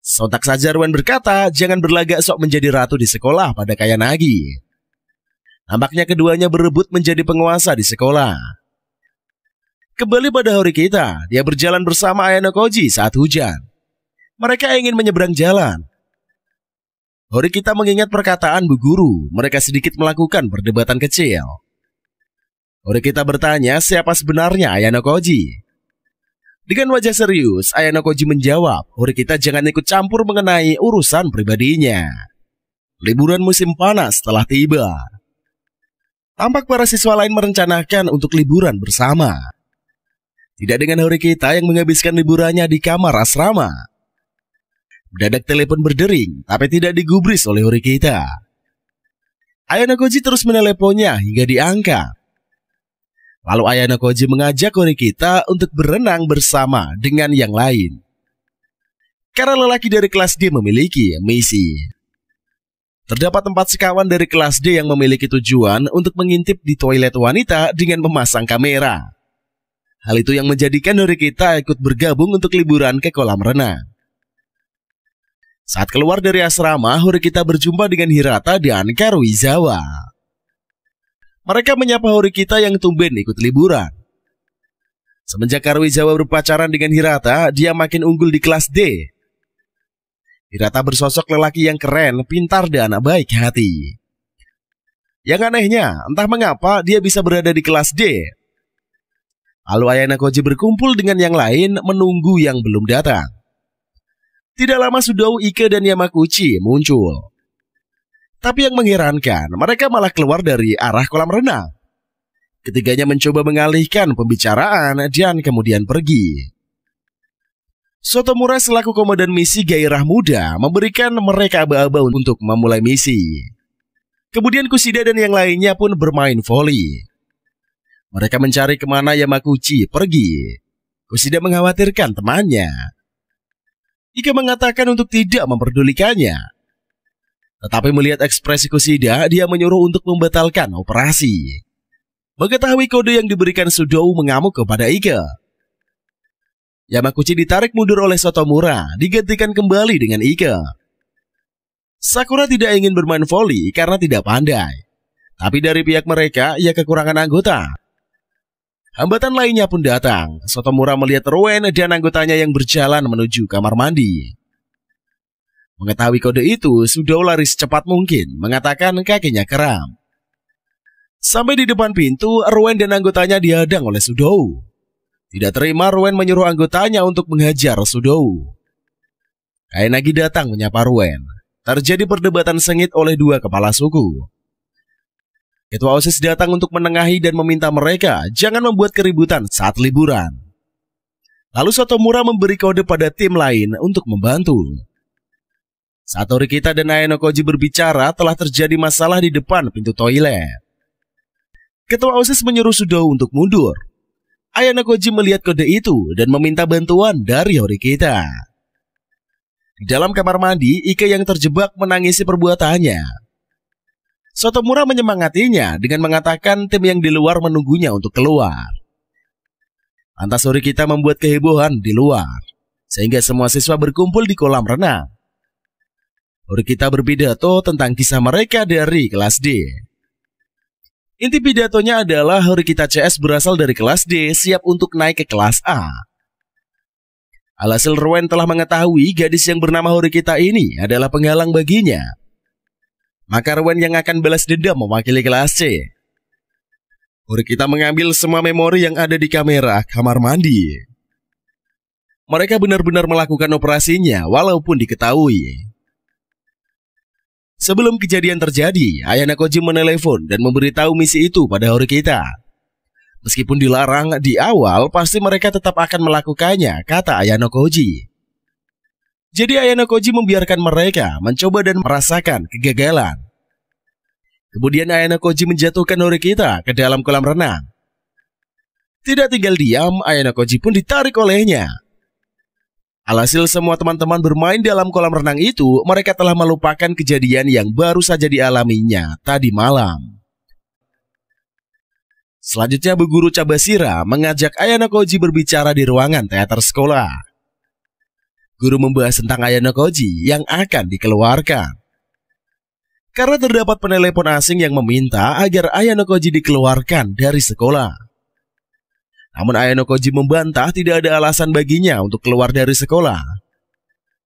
Sontak saja Ruen berkata, jangan berlagak sok menjadi ratu di sekolah pada Kayanagi. Nampaknya keduanya berebut menjadi penguasa di sekolah. Kembali pada Horikita, dia berjalan bersama Ayano Koji saat hujan. Mereka ingin menyeberang jalan. Horikita mengingat perkataan Bu Guru, mereka sedikit melakukan perdebatan kecil. Horikita bertanya siapa sebenarnya Ayano Koji. Dengan wajah serius, Ayano Koji menjawab, Horikita jangan ikut campur mengenai urusan pribadinya. Liburan musim panas telah tiba. Tampak para siswa lain merencanakan untuk liburan bersama. Tidak dengan Horikita yang menghabiskan liburannya di kamar asrama. Mendadak telepon berdering, tapi tidak digubris oleh Horikita. Ayano Koji terus meneleponnya hingga diangkat. Lalu Ayano Koji mengajak Horikita untuk berenang bersama dengan yang lain. Karena lelaki dari kelas D memiliki misi. Terdapat 4 sekawan dari kelas D yang memiliki tujuan untuk mengintip di toilet wanita dengan memasang kamera. Hal itu yang menjadikan Horikita ikut bergabung untuk liburan ke kolam renang. Saat keluar dari asrama, Horikita berjumpa dengan Hirata dan Karuizawa. Mereka menyapa Horikita yang tumben ikut liburan. Semenjak Karuizawa berpacaran dengan Hirata, dia makin unggul di kelas D. Hirata bersosok lelaki yang keren, pintar dan baik hati. Yang anehnya, entah mengapa dia bisa berada di kelas D. Lalu Ayano Koji berkumpul dengan yang lain menunggu yang belum datang. Tidak lama Sudou, Ike, dan Yamaguchi muncul. Tapi yang mengherankan, mereka malah keluar dari arah kolam renang. Ketiganya mencoba mengalihkan pembicaraan dan kemudian pergi. Sotomura selaku komandan misi gairah muda memberikan mereka aba-aba untuk memulai misi. Kemudian Kushida dan yang lainnya pun bermain voli. Mereka mencari kemana Yamaguchi pergi. Kushida mengkhawatirkan temannya. Ike mengatakan untuk tidak memperdulikannya. Tetapi melihat ekspresi Kushida, dia menyuruh untuk membatalkan operasi. Mengetahui kode yang diberikan Sudou mengamuk kepada Ike. Yamaguchi ditarik mundur oleh Sotomura, digantikan kembali dengan Ike. Sakura tidak ingin bermain voli karena tidak pandai. Tapi dari pihak mereka, ia kekurangan anggota. Hambatan lainnya pun datang. Sotomura melihat Ruen dan anggotanya yang berjalan menuju kamar mandi. Mengetahui kode itu, Sudou lari secepat mungkin, mengatakan kakinya kram. Sampai di depan pintu, Ruen dan anggotanya dihadang oleh Sudou. Tidak terima, Ruen menyuruh anggotanya untuk menghajar Sudou. Kayanagi datang menyapa Ruen. Terjadi perdebatan sengit oleh 2 kepala suku. Ketua OSIS datang untuk menengahi dan meminta mereka jangan membuat keributan saat liburan. Lalu Sotomura memberi kode pada tim lain untuk membantu. Saat Horikita dan Ayano Koji berbicara, telah terjadi masalah di depan pintu toilet. Ketua OSIS menyuruh Sudou untuk mundur. Ayano Koji melihat kode itu dan meminta bantuan dari Horikita. Di dalam kamar mandi, Ike yang terjebak menangisi perbuatannya. Sotomura menyemangatinya dengan mengatakan tim yang di luar menunggunya untuk keluar. Lantas Horikita membuat kehebohan di luar, sehingga semua siswa berkumpul di kolam renang. Horikita berpidato tentang kisah mereka dari kelas D. Inti pidatonya adalah Horikita CS berasal dari kelas D siap untuk naik ke kelas A. Alhasil Ruen telah mengetahui gadis yang bernama Horikita ini adalah penghalang baginya. Maka Ruen yang akan balas dendam mewakili kelas C. Horikita mengambil semua memori yang ada di kamera kamar mandi. Mereka benar-benar melakukan operasinya walaupun diketahui. Sebelum kejadian terjadi, Ayano Koji menelepon dan memberitahu misi itu pada Horikita. Meskipun dilarang di awal, pasti mereka tetap akan melakukannya, kata Ayano Koji. Jadi Ayano Koji membiarkan mereka mencoba dan merasakan kegagalan. Kemudian Ayano Koji menjatuhkan Norikita ke dalam kolam renang. Tidak tinggal diam, Ayano Koji pun ditarik olehnya. Alhasil semua teman-teman bermain dalam kolam renang itu, mereka telah melupakan kejadian yang baru saja dialaminya tadi malam. Selanjutnya Bu Guru Cabashira mengajak Ayano Koji berbicara di ruangan teater sekolah. Guru membahas tentang Ayano Koji yang akan dikeluarkan. Karena terdapat penelepon asing yang meminta agar Ayano Koji dikeluarkan dari sekolah. Namun Ayano Koji membantah tidak ada alasan baginya untuk keluar dari sekolah.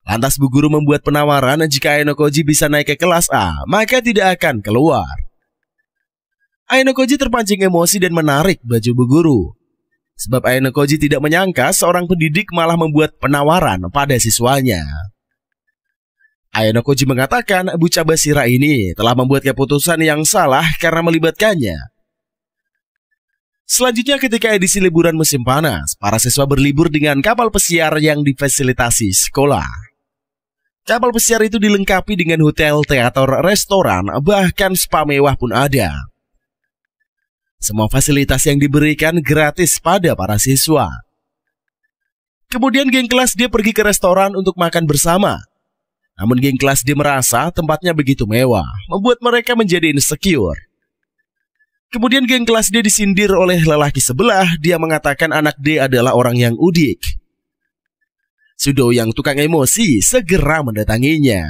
Lantas Bu Guru membuat penawaran jika Ayano Koji bisa naik ke kelas A, maka tidak akan keluar. Ayano Koji terpancing emosi dan menarik baju Bu Guru. Sebab Ayano Koji tidak menyangka seorang pendidik malah membuat penawaran pada siswanya. Ayano Koji mengatakan Bu Cabashira ini telah membuat keputusan yang salah karena melibatkannya. Selanjutnya ketika edisi liburan musim panas, para siswa berlibur dengan kapal pesiar yang difasilitasi sekolah. Kapal pesiar itu dilengkapi dengan hotel, teater, restoran, bahkan spa mewah pun ada. Semua fasilitas yang diberikan gratis pada para siswa. Kemudian geng kelas D pergi ke restoran untuk makan bersama. Namun geng kelas D merasa tempatnya begitu mewah, membuat mereka menjadi insecure. Kemudian geng kelas D disindir oleh lelaki sebelah, dia mengatakan anak D adalah orang yang udik. Sudo yang tukang emosi segera mendatanginya.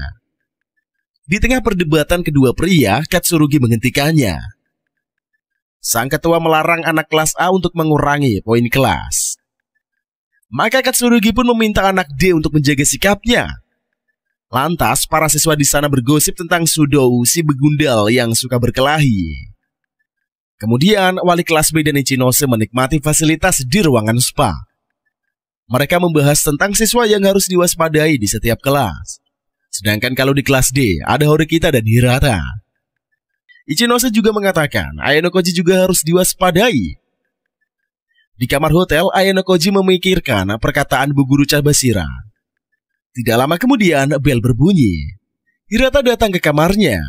Di tengah perdebatan kedua pria, Katsurugi menghentikannya. Sang ketua melarang anak kelas A untuk mengurangi poin kelas. Maka Katsurugi pun meminta anak D untuk menjaga sikapnya. Lantas para siswa di sana bergosip tentang Sudo, si begundal yang suka berkelahi. Kemudian wali kelas B dan Ichinose menikmati fasilitas di ruangan spa. Mereka membahas tentang siswa yang harus diwaspadai di setiap kelas. Sedangkan kalau di kelas D ada Horikita dan Hirata. Ichinose juga mengatakan Ayano Koji juga harus diwaspadai. Di kamar hotel, Ayano Koji memikirkan perkataan Bu Guru Cabashira. Tidak lama kemudian bel berbunyi. Hirata datang ke kamarnya.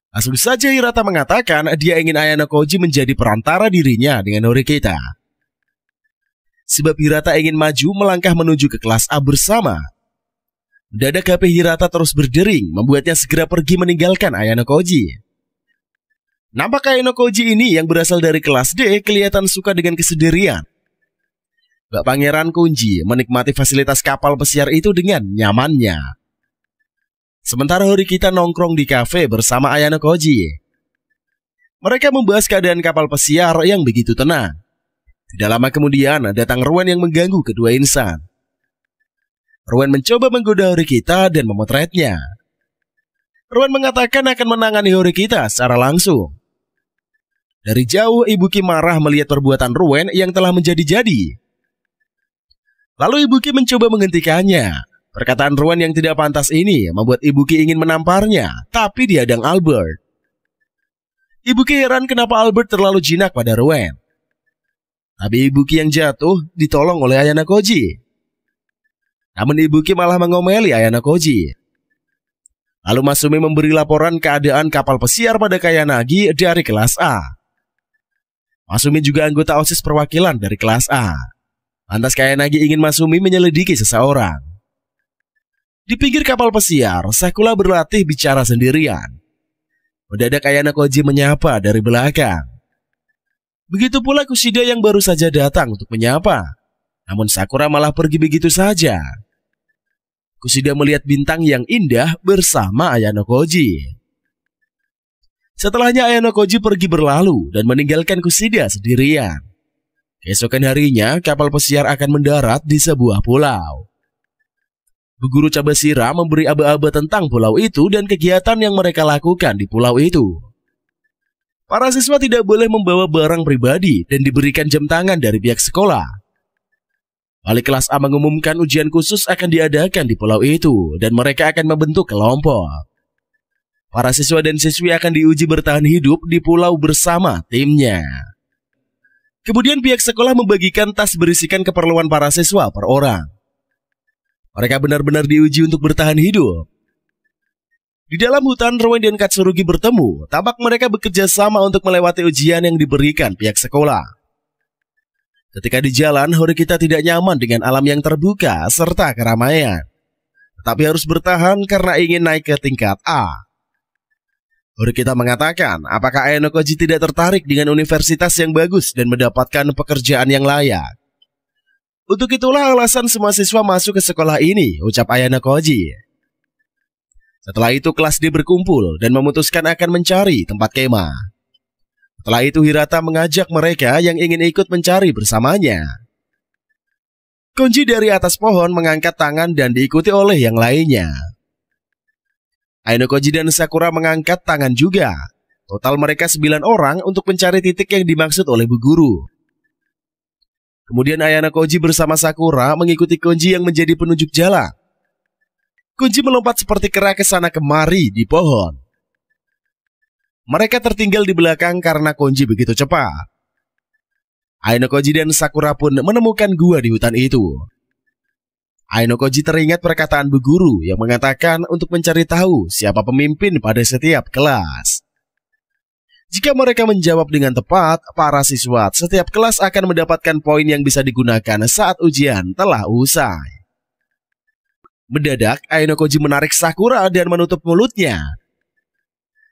Langsung saja Hirata mengatakan dia ingin Ayano Koji menjadi perantara dirinya dengan Horikita. Sebab Hirata ingin maju melangkah menuju ke kelas A bersama. Mendadak HP Hirata terus berdering, membuatnya segera pergi meninggalkan Ayano Koji. Nampak Ayano Koji ini yang berasal dari kelas D kelihatan suka dengan kesendirian. Mbak Pangeran Kunji menikmati fasilitas kapal pesiar itu dengan nyamannya. Sementara Horikita nongkrong di kafe bersama Ayano Koji. Mereka membahas keadaan kapal pesiar yang begitu tenang. Tidak lama kemudian datang Ruan yang mengganggu kedua insan. Ruan mencoba menggoda Horikita dan memotretnya. Ruan mengatakan akan menangani Horikita secara langsung. Dari jauh Ibuki marah melihat perbuatan Ruan yang telah menjadi-jadi. Lalu Ibuki mencoba menghentikannya. Perkataan Ruan yang tidak pantas ini membuat Ibuki ingin menamparnya, tapi dihadang Albert. Ibuki heran kenapa Albert terlalu jinak pada Ruan. Tapi Ibuki yang jatuh ditolong oleh Ayano Koji. Namun Ibuki malah mengomeli Ayano Koji. Lalu Masumi memberi laporan keadaan kapal pesiar pada Kayanagi dari kelas A. Masumi juga anggota OSIS perwakilan dari kelas A. Lantas Kayanagi ingin Masumi menyelidiki seseorang. Di pinggir kapal pesiar, Sakura berlatih bicara sendirian. Mendadak Ayano Koji menyapa dari belakang. Begitu pula Kushida yang baru saja datang untuk menyapa. Namun Sakura malah pergi begitu saja. Kushida melihat bintang yang indah bersama Ayano Koji. Setelahnya Ayano Koji pergi berlalu dan meninggalkan Kushida sendirian. Keesokan harinya kapal pesiar akan mendarat di sebuah pulau. Bu Guru Cabashira memberi aba-aba tentang pulau itu dan kegiatan yang mereka lakukan di pulau itu. Para siswa tidak boleh membawa barang pribadi dan diberikan jam tangan dari pihak sekolah. Wali kelas A mengumumkan ujian khusus akan diadakan di pulau itu dan mereka akan membentuk kelompok. Para siswa dan siswi akan diuji bertahan hidup di pulau bersama timnya. Kemudian pihak sekolah membagikan tas berisikan keperluan para siswa per orang. Mereka benar-benar diuji untuk bertahan hidup. Di dalam hutan, Rowen dan Katsurugi bertemu. Tampak mereka bekerja sama untuk melewati ujian yang diberikan pihak sekolah. Ketika di jalan, Horikita tidak nyaman dengan alam yang terbuka serta keramaian. Tetapi harus bertahan karena ingin naik ke tingkat A. Horikita mengatakan, apakah Ayano Koji tidak tertarik dengan universitas yang bagus dan mendapatkan pekerjaan yang layak. Untuk itulah alasan semua siswa masuk ke sekolah ini, ucap Ayano Koji. Setelah itu kelas D berkumpul dan memutuskan akan mencari tempat kemah. Setelah itu Hirata mengajak mereka yang ingin ikut mencari bersamanya. Konji dari atas pohon mengangkat tangan dan diikuti oleh yang lainnya. Ayano Koji dan Sakura mengangkat tangan juga. Total mereka 9 orang untuk mencari titik yang dimaksud oleh Bu Guru. Kemudian Ayano Koji bersama Sakura mengikuti Konji yang menjadi penunjuk jalan. Konji melompat seperti kera ke sana kemari di pohon. Mereka tertinggal di belakang karena Konji begitu cepat. Ayano Koji dan Sakura pun menemukan gua di hutan itu. Ayano Koji teringat perkataan Bu Guru yang mengatakan untuk mencari tahu siapa pemimpin pada setiap kelas. Jika mereka menjawab dengan tepat, para siswa setiap kelas akan mendapatkan poin yang bisa digunakan saat ujian telah usai. Mendadak, Ayano Koji menarik Sakura dan menutup mulutnya.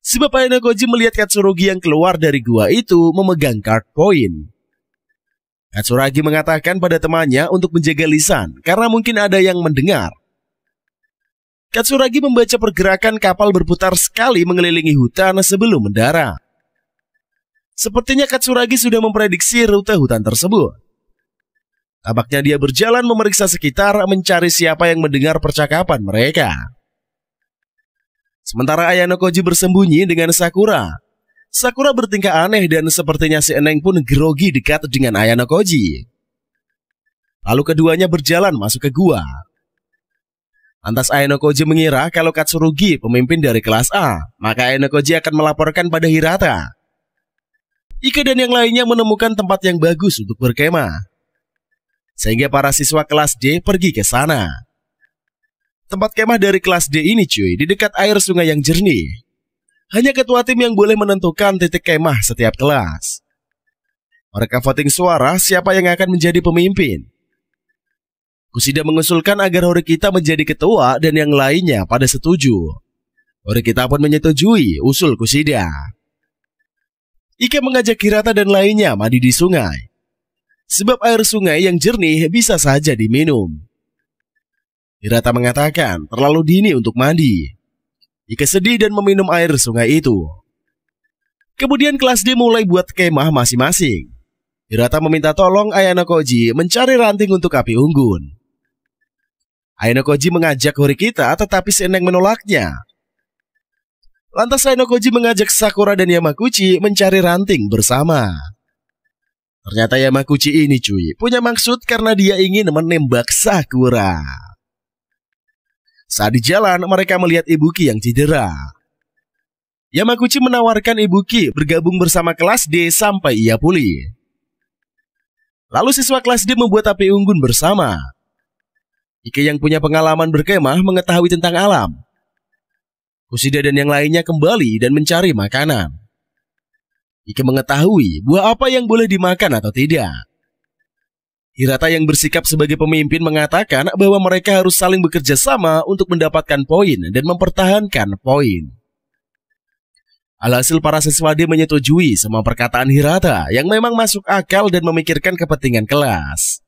Sebab Ayano Koji melihat Katsurugi yang keluar dari gua itu memegang card point. Katsuragi mengatakan pada temannya untuk menjaga lisan karena mungkin ada yang mendengar. Katsuragi membaca pergerakan kapal berputar sekali mengelilingi hutan sebelum mendarat. Sepertinya Katsuragi sudah memprediksi rute hutan tersebut. Tampaknya dia berjalan memeriksa sekitar mencari siapa yang mendengar percakapan mereka. Sementara Ayano Koji bersembunyi dengan Sakura. Sakura bertingkah aneh dan sepertinya si Eneng pun grogi dekat dengan Ayano Koji. Lalu keduanya berjalan masuk ke gua. Lantas Ayano Koji mengira kalau Katsurugi pemimpin dari kelas A, maka Ayano Koji akan melaporkan pada Hirata. Ika dan yang lainnya menemukan tempat yang bagus untuk berkemah. Sehingga para siswa kelas D pergi ke sana. Tempat kemah dari kelas D ini cuy, di dekat air sungai yang jernih. Hanya ketua tim yang boleh menentukan titik kemah setiap kelas. Mereka voting suara siapa yang akan menjadi pemimpin. Kushida mengusulkan agar Horikita menjadi ketua dan yang lainnya pada setuju. Horikita pun menyetujui usul Kushida. Ika mengajak Hirata dan lainnya mandi di sungai. Sebab air sungai yang jernih bisa saja diminum. Hirata mengatakan terlalu dini untuk mandi. Ika sedih dan meminum air sungai itu. Kemudian kelas D mulai buat kemah masing-masing. Hirata meminta tolong Ayano Koji mencari ranting untuk api unggun. Ayano Koji mengajak Horikita tetapi Seneng menolaknya. Lantas Ayano Koji mengajak Sakura dan Yamaguchi mencari ranting bersama. Ternyata Yamaguchi ini cuy punya maksud karena dia ingin menembak Sakura. Saat di jalan mereka melihat Ibuki yang cedera. Yamaguchi menawarkan Ibuki bergabung bersama kelas D sampai ia pulih. Lalu siswa kelas D membuat api unggun bersama. Ike yang punya pengalaman berkemah mengetahui tentang alam. Kushida dan yang lainnya kembali dan mencari makanan. Ike mengetahui buah apa yang boleh dimakan atau tidak. Hirata yang bersikap sebagai pemimpin mengatakan bahwa mereka harus saling bekerja sama untuk mendapatkan poin dan mempertahankan poin. Alhasil para siswa D menyetujui semua perkataan Hirata yang memang masuk akal dan memikirkan kepentingan kelas.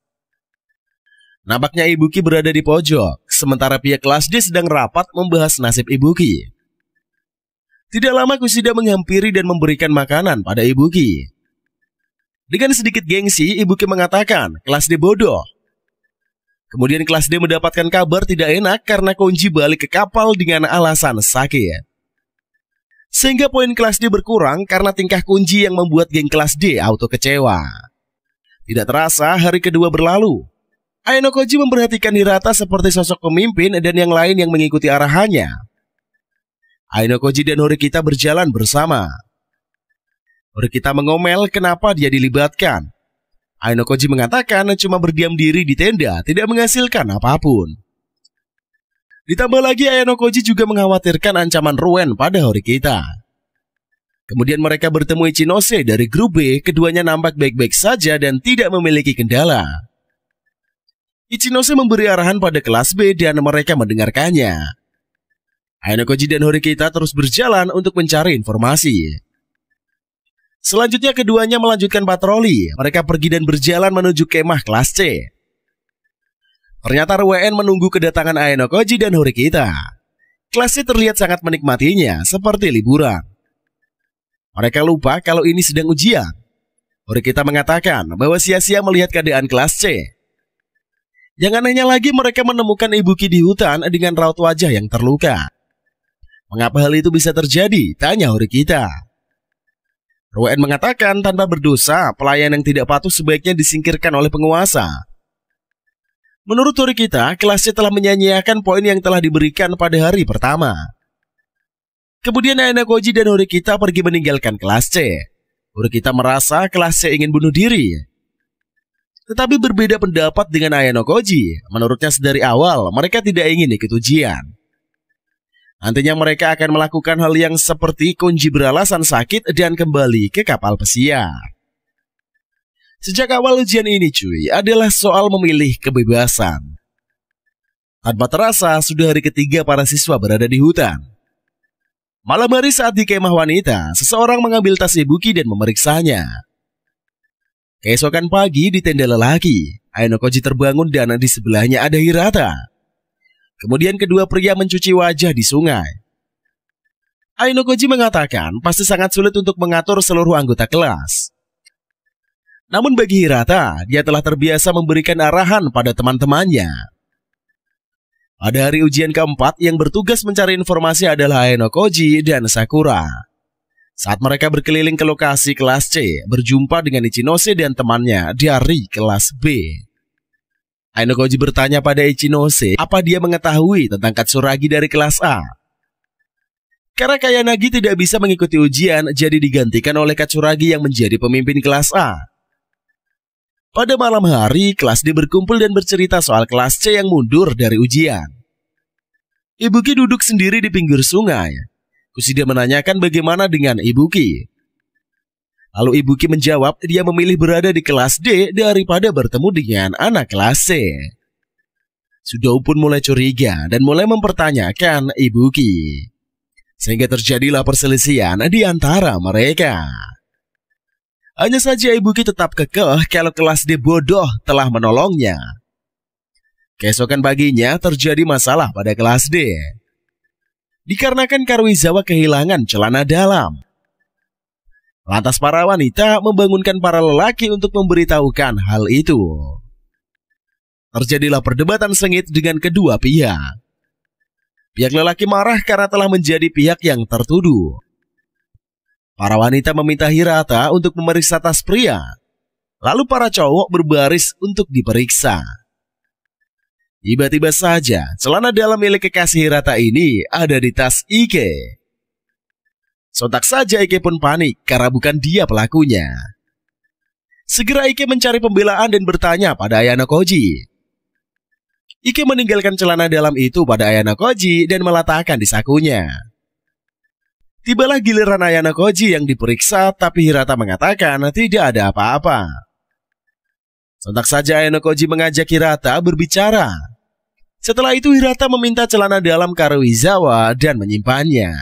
Nampaknya Ibuki berada di pojok, sementara pihak kelas D sedang rapat membahas nasib Ibuki. Tidak lama Kushida menghampiri dan memberikan makanan pada Ibuki. Dengan sedikit gengsi, Ibuki mengatakan kelas D bodoh. Kemudian kelas D mendapatkan kabar tidak enak karena Konji balik ke kapal dengan alasan sakit. Sehingga poin kelas D berkurang karena tingkah Konji yang membuat geng kelas D auto kecewa. Tidak terasa hari kedua berlalu. Ayano Koji memperhatikan Hirata seperti sosok pemimpin dan yang lain yang mengikuti arahannya. Ayano Koji dan Horikita berjalan bersama. Horikita mengomel kenapa dia dilibatkan. Ayano Koji mengatakan cuma berdiam diri di tenda tidak menghasilkan apapun. Ditambah lagi Ayano Koji juga mengkhawatirkan ancaman Ruen pada Horikita. Kemudian mereka bertemu Ichinose dari grup B, keduanya nampak baik-baik saja dan tidak memiliki kendala. Ichinose memberi arahan pada kelas B dan mereka mendengarkannya. Ayano Koji dan Horikita terus berjalan untuk mencari informasi. Selanjutnya keduanya melanjutkan patroli. Mereka pergi dan berjalan menuju kemah kelas C. Ternyata RWN menunggu kedatangan Ayano Koji dan Horikita. Kelas C terlihat sangat menikmatinya, seperti liburan. Mereka lupa kalau ini sedang ujian. Horikita mengatakan bahwa sia-sia melihat keadaan kelas C. Yang anehnya lagi mereka menemukan Ibuki di hutan dengan raut wajah yang terluka. Mengapa hal itu bisa terjadi? Tanya Horikita. RWN mengatakan tanpa berdosa, pelayan yang tidak patuh sebaiknya disingkirkan oleh penguasa. Menurut Horikita, kelas C telah menyanyiakan poin yang telah diberikan pada hari pertama. Kemudian Ayano Koji dan Horikita pergi meninggalkan kelas C. Horikita merasa kelas C ingin bunuh diri. Tetapi berbeda pendapat dengan Ayano Koji. Menurutnya sedari awal mereka tidak ingin ikut ujian. Nantinya mereka akan melakukan hal yang seperti Konji beralasan sakit dan kembali ke kapal pesiar. Sejak awal ujian ini cuy adalah soal memilih kebebasan. Tanpa terasa sudah hari ketiga para siswa berada di hutan. Malam hari saat di kemah wanita, seseorang mengambil tas Ibuki dan memeriksanya. Keesokan pagi di tenda lelaki, Ayano Koji terbangun dan di sebelahnya ada Hirata. Kemudian kedua pria mencuci wajah di sungai. Ayano Koji mengatakan pasti sangat sulit untuk mengatur seluruh anggota kelas. Namun bagi Hirata, dia telah terbiasa memberikan arahan pada teman-temannya. Pada hari ujian keempat, yang bertugas mencari informasi adalah Ayano Koji dan Sakura. Saat mereka berkeliling ke lokasi kelas C, berjumpa dengan Ichinose dan temannya dari kelas B. Ayano Koji bertanya pada Ichinose apa dia mengetahui tentang Katsuragi dari kelas A. Karena Kayanagi tidak bisa mengikuti ujian, jadi digantikan oleh Katsuragi yang menjadi pemimpin kelas A. Pada malam hari, kelas D berkumpul dan bercerita soal kelas C yang mundur dari ujian. Ibuki duduk sendiri di pinggir sungai. Kushida menanyakan bagaimana dengan Ibuki. Lalu Ibuki menjawab dia memilih berada di kelas D daripada bertemu dengan anak kelas C. Sudo pun mulai curiga dan mulai mempertanyakan Ibuki. Sehingga terjadilah perselisihan di antara mereka. Hanya saja Ibuki tetap kekeh kalau kelas D bodoh telah menolongnya. Keesokan paginya terjadi masalah pada kelas D. Dikarenakan Karuizawa kehilangan celana dalam. Lantas para wanita membangunkan para lelaki untuk memberitahukan hal itu. Terjadilah perdebatan sengit dengan kedua pihak. Pihak lelaki marah karena telah menjadi pihak yang tertuduh. Para wanita meminta Hirata untuk memeriksa tas pria. Lalu para cowok berbaris untuk diperiksa. Tiba-tiba saja celana dalam milik kekasih Hirata ini ada di tas Ike. Sontak saja Ike pun panik karena bukan dia pelakunya. Segera Ike mencari pembelaan dan bertanya pada Ayano Koji. Ike meninggalkan celana dalam itu pada Ayano Koji dan meletakkan di sakunya. Tibalah giliran Ayano Koji yang diperiksa, tapi Hirata mengatakan tidak ada apa-apa. Sontak saja Ayano Koji mengajak Hirata berbicara. Setelah itu Hirata meminta celana dalam Karuizawa dan menyimpannya.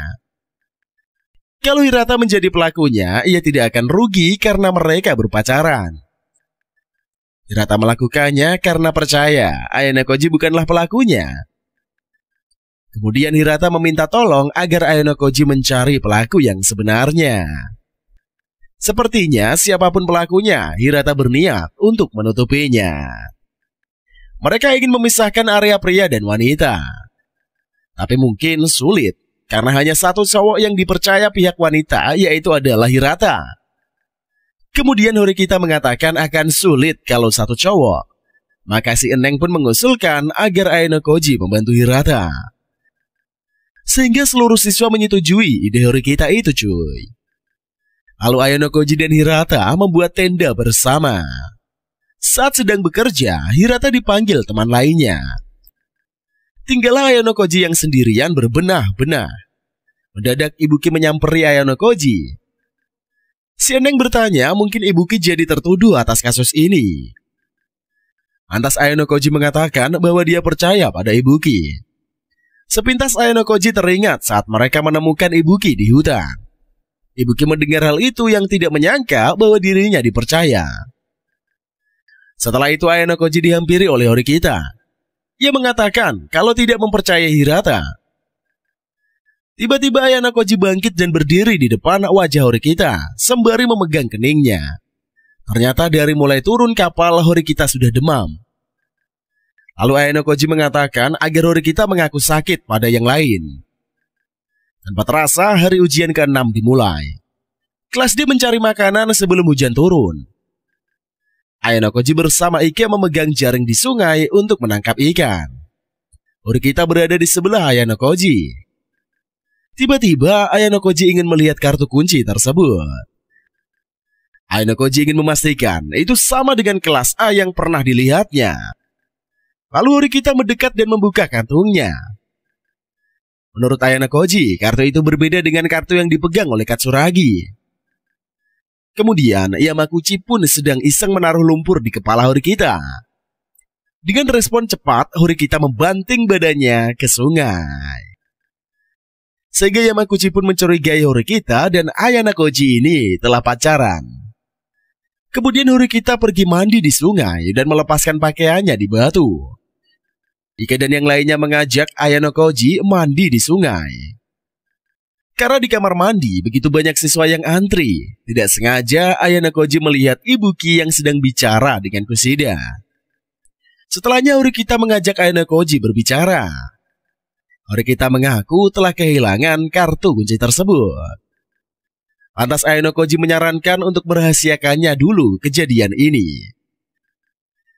Kalau Hirata menjadi pelakunya, ia tidak akan rugi karena mereka berpacaran. Hirata melakukannya karena percaya Ayano Koji bukanlah pelakunya. Kemudian Hirata meminta tolong agar Ayano Koji mencari pelaku yang sebenarnya. Sepertinya siapapun pelakunya, Hirata berniat untuk menutupinya. Mereka ingin memisahkan area pria dan wanita. Tapi mungkin sulit. Karena hanya satu cowok yang dipercaya pihak wanita, yaitu adalah Hirata. Kemudian Horikita mengatakan akan sulit kalau satu cowok. Maka si Eneng pun mengusulkan agar Ayano Koji membantu Hirata. Sehingga seluruh siswa menyetujui ide Horikita itu cuy. Lalu Ayano Koji dan Hirata membuat tenda bersama. Saat sedang bekerja, Hirata dipanggil teman lainnya. Tinggallah Ayano Koji yang sendirian berbenah-benah. Mendadak Ibuki menyamperi Ayano Koji. Si Eneng bertanya mungkin Ibuki jadi tertuduh atas kasus ini. Lantas Ayano Koji mengatakan bahwa dia percaya pada Ibuki. Sepintas Ayano Koji teringat saat mereka menemukan Ibuki di hutan. Ibuki mendengar hal itu yang tidak menyangka bahwa dirinya dipercaya. Setelah itu Ayano Koji dihampiri oleh Horikita. Ia mengatakan kalau tidak mempercayai Hirata. Tiba-tiba Ayano Koji bangkit dan berdiri di depan wajah Horikita sembari memegang keningnya. Ternyata dari mulai turun kapal Horikita sudah demam. Lalu Ayano Koji mengatakan agar Horikita mengaku sakit pada yang lain. Tanpa terasa hari ujian ke-6 dimulai. Kelas D mencari makanan sebelum hujan turun. Ayano Koji bersama Ike memegang jaring di sungai untuk menangkap ikan. Horikita berada di sebelah Ayano Koji. Tiba-tiba Ayano Koji ingin melihat kartu kunci tersebut. Ayano Koji ingin memastikan itu sama dengan kelas A yang pernah dilihatnya. Lalu Horikita mendekat dan membuka kantungnya. Menurut Ayano Koji, kartu itu berbeda dengan kartu yang dipegang oleh Katsuragi. Kemudian Yamaguchi pun sedang iseng menaruh lumpur di kepala Horikita. Dengan respon cepat, Horikita membanting badannya ke sungai. Sehingga Yamaguchi pun mencurigai Horikita dan Ayano Koji ini telah pacaran. Kemudian Horikita pergi mandi di sungai dan melepaskan pakaiannya di batu. Ike dan yang lainnya mengajak Ayano Koji mandi di sungai. Karena di kamar mandi begitu banyak siswa yang antri, tidak sengaja Ayano Koji melihat Ibuki yang sedang bicara dengan Kushida. Setelahnya Horikita mengajak Ayano Koji berbicara. Horikita mengaku telah kehilangan kartu kunci tersebut. Lantas Ayano Koji menyarankan untuk merahasiakannya dulu kejadian ini.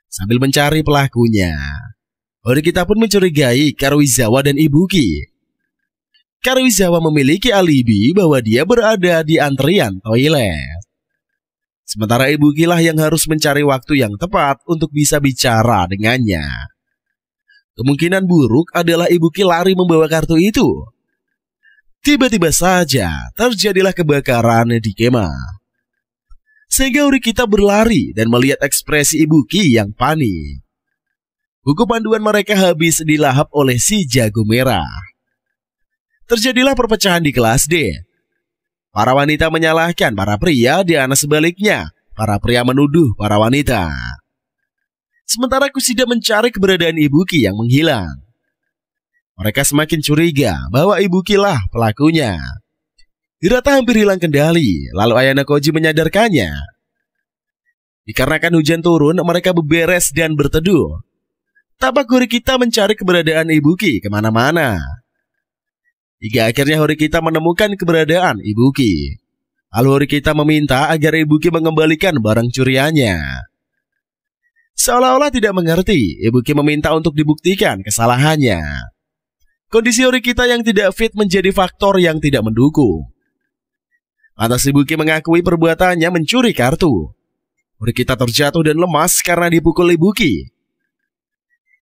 Sambil mencari pelakunya, Horikita pun mencurigai Karuizawa dan Ibuki. Karuizawa memiliki alibi bahwa dia berada di antrian toilet. Sementara Ibuki lah yang harus mencari waktu yang tepat untuk bisa bicara dengannya. Kemungkinan buruk adalah Ibuki lari membawa kartu itu. Tiba-tiba saja terjadilah kebakaran di kemah. Sehingga Horikita berlari dan melihat ekspresi Ibuki yang panik. Buku panduan mereka habis dilahap oleh si jago merah. Terjadilah perpecahan di kelas D. Para wanita menyalahkan para pria dan sebaliknya, para pria menuduh para wanita. Sementara Kushida mencari keberadaan Ibuki yang menghilang. Mereka semakin curiga bahwa Ibuki lah pelakunya. Hirata hampir hilang kendali, lalu Ayano Koji menyadarkannya. Dikarenakan hujan turun, mereka beberes dan berteduh. Tampak Horikita mencari keberadaan Ibuki kemana-mana. Hingga akhirnya Horikita menemukan keberadaan Ibuki. Lalu Horikita meminta agar Ibuki mengembalikan barang curiannya. Seolah-olah tidak mengerti, Ibuki meminta untuk dibuktikan kesalahannya. Kondisi Horikita yang tidak fit menjadi faktor yang tidak mendukung. Lantas Ibuki mengakui perbuatannya mencuri kartu. Horikita terjatuh dan lemas karena dipukul Ibuki.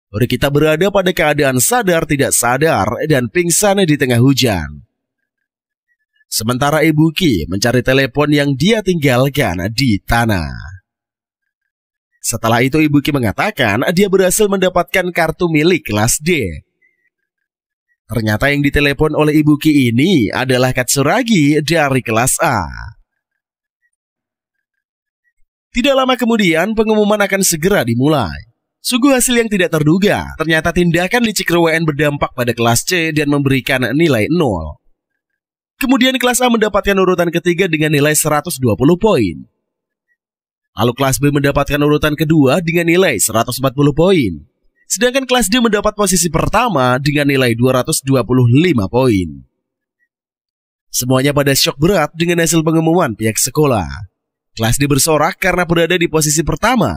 Horikita berada pada keadaan sadar tidak sadar dan pingsan di tengah hujan. Sementara Ibuki mencari telepon yang dia tinggalkan di tanah. Setelah itu Ibuki mengatakan dia berhasil mendapatkan kartu milik kelas D. Ternyata yang ditelepon oleh Ibuki ini adalah Katsuragi dari kelas A. Tidak lama kemudian pengumuman akan segera dimulai. Sungguh hasil yang tidak terduga, ternyata tindakan licik RWN berdampak pada kelas C dan memberikan nilai 0. Kemudian kelas A mendapatkan urutan ketiga dengan nilai 120 poin. Lalu kelas B mendapatkan urutan kedua dengan nilai 140 poin. Sedangkan kelas D mendapat posisi pertama dengan nilai 225 poin. Semuanya pada syok berat dengan hasil pengumuman pihak sekolah. Kelas D bersorak karena berada di posisi pertama.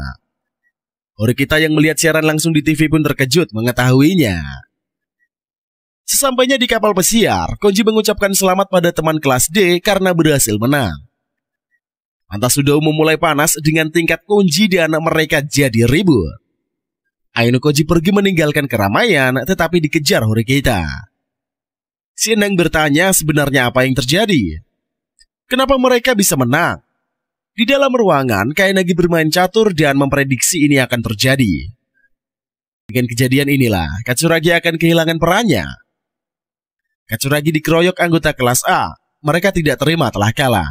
Horikita yang melihat siaran langsung di TV pun terkejut mengetahuinya. Sesampainya di kapal pesiar, Konji mengucapkan selamat pada teman kelas D karena berhasil menang. Lantas sudah umum mulai panas dengan tingkat kunci dan mereka jadi ribut. Ayano Koji pergi meninggalkan keramaian tetapi dikejar Horikita. Si Enang bertanya sebenarnya apa yang terjadi. Kenapa mereka bisa menang? Di dalam ruangan, Kainagi bermain catur dan memprediksi ini akan terjadi. Dengan kejadian inilah, Katsuragi akan kehilangan perannya. Katsuragi dikeroyok anggota kelas A. Mereka tidak terima telah kalah.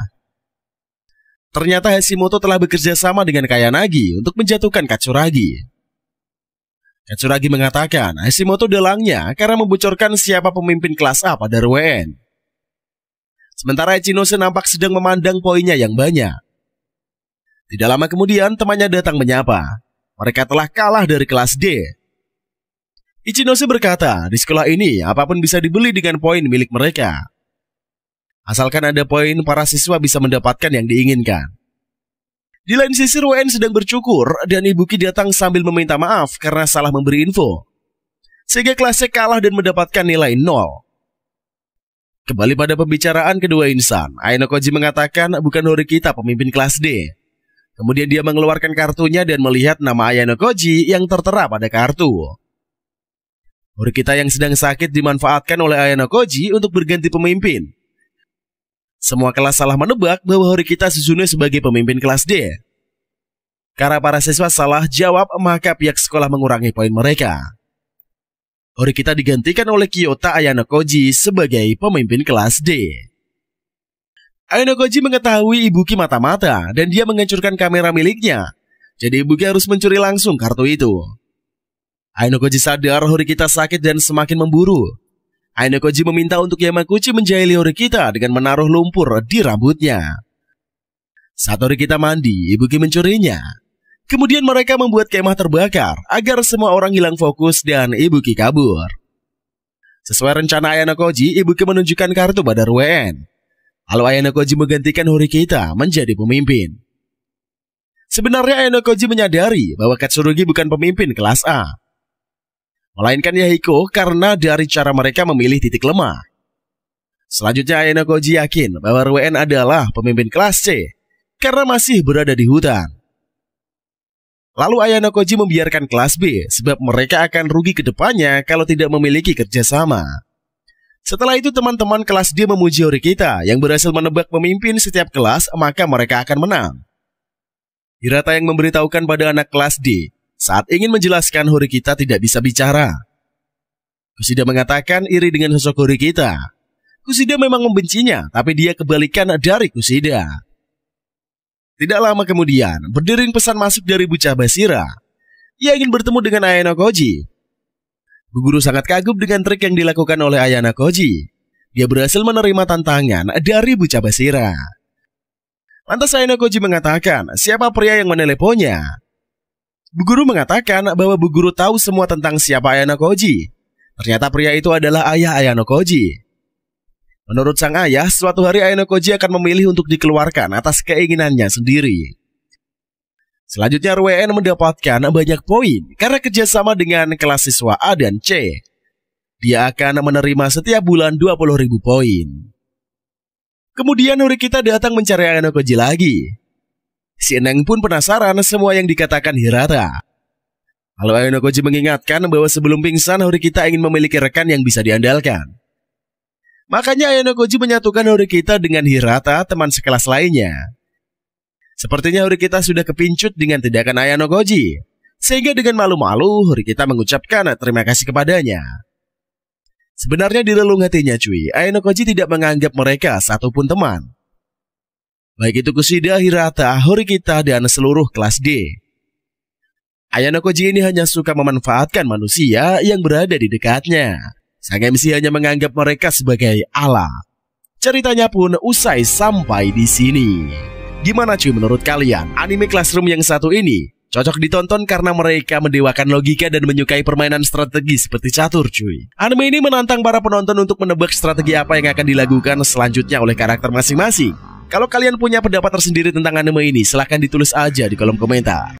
Ternyata Hashimoto telah bekerja sama dengan Kayanagi untuk menjatuhkan Katsuragi. Katsuragi mengatakan Hashimoto dalangnya karena membocorkan siapa pemimpin kelas A pada RWN. Sementara Ichinose nampak sedang memandang poinnya yang banyak. Tidak lama kemudian temannya datang menyapa. Mereka telah kalah dari kelas D. Ichinose berkata, di sekolah ini apapun bisa dibeli dengan poin milik mereka. Asalkan ada poin, para siswa bisa mendapatkan yang diinginkan. Di lain sisi, RWN sedang bercukur dan Ibuki datang sambil meminta maaf karena salah memberi info. Sehingga kelasnya kalah dan mendapatkan nilai 0. Kembali pada pembicaraan kedua insan, Ayano Koji mengatakan bukan Horikita pemimpin kelas D. Kemudian dia mengeluarkan kartunya dan melihat nama Ayano Koji yang tertera pada kartu. Horikita yang sedang sakit dimanfaatkan oleh Ayano Koji untuk berganti pemimpin. Semua kelas salah menebak bahwa Horikita Suzune sebagai pemimpin kelas D. Karena para siswa salah jawab, maka pihak sekolah mengurangi poin mereka. Horikita digantikan oleh Kyota Ayano Koji sebagai pemimpin kelas D. Ayano Koji mengetahui Ibuki mata-mata dan dia menghancurkan kamera miliknya. Jadi Ibuki harus mencuri langsung kartu itu. Ayano Koji sadar Horikita sakit dan semakin memburu. Ayano Koji meminta untuk Yamaguchi menjahili Horikita dengan menaruh lumpur di rambutnya. Saat Horikita mandi, Ibuki mencurinya. Kemudian mereka membuat kemah terbakar agar semua orang hilang fokus dan Ibuki kabur. Sesuai rencana Ayano Koji, Ibuki menunjukkan kartu pada RWN. Lalu Ayano Koji menggantikan Horikita menjadi pemimpin. Sebenarnya Ayano Koji menyadari bahwa Katsurugi bukan pemimpin kelas A, melainkan Yahiko karena dari cara mereka memilih titik lemah. Selanjutnya Ayano Koji yakin bahwa RWN adalah pemimpin kelas C karena masih berada di hutan. Lalu Ayano Koji membiarkan kelas B sebab mereka akan rugi ke depannya kalau tidak memiliki kerjasama. Setelah itu teman-teman kelas D memuji Horikita yang berhasil menebak pemimpin setiap kelas, maka mereka akan menang. Hirata yang memberitahukan pada anak kelas D saat ingin menjelaskan Horikita tidak bisa bicara. Kushida mengatakan iri dengan sosok Horikita. Kushida memang membencinya, tapi dia kebalikan dari Kushida. Tidak lama kemudian, berdering pesan masuk dari bocah Basira. Ia ingin bertemu dengan Ayano Koji. Bu guru sangat kagum dengan trik yang dilakukan oleh Ayano Koji. Dia berhasil menerima tantangan dari bocah Basira. Lantas Ayano Koji mengatakan, siapa pria yang meneleponnya? Bu guru mengatakan bahwa Bu guru tahu semua tentang siapa Ayano Koji. Ternyata pria itu adalah ayah Ayano Koji. Menurut sang ayah, suatu hari Ayano Koji akan memilih untuk dikeluarkan atas keinginannya sendiri. Selanjutnya RWN mendapatkan banyak poin karena kerjasama dengan kelas siswa A dan C. Dia akan menerima setiap bulan 20.000 poin. Kemudian Horikita datang mencari Ayano Koji lagi. Si Eneng pun penasaran semua yang dikatakan Hirata. Lalu Ayano Koji mengingatkan bahwa sebelum pingsan Horikita ingin memiliki rekan yang bisa diandalkan. Makanya Ayano Koji menyatukan Horikita dengan Hirata, teman sekelas lainnya. Sepertinya Horikita sudah kepincut dengan tindakan Ayano Koji, sehingga dengan malu-malu Horikita mengucapkan terima kasih kepadanya. Sebenarnya di relung hatinya cuy, Ayano Koji tidak menganggap mereka satupun teman. Baik itu Kushida, Hirata, Horikita, dan seluruh kelas D. Ayano Koji ini hanya suka memanfaatkan manusia yang berada di dekatnya. Sang MC hanya menganggap mereka sebagai Allah. Ceritanya pun usai sampai di sini. Gimana cuy menurut kalian? Anime Classroom yang satu ini cocok ditonton karena mereka mendewakan logika dan menyukai permainan strategi seperti catur cuy. Anime ini menantang para penonton untuk menebak strategi apa yang akan dilakukan selanjutnya oleh karakter masing-masing. Kalau kalian punya pendapat tersendiri tentang anime ini, silahkan ditulis aja di kolom komentar.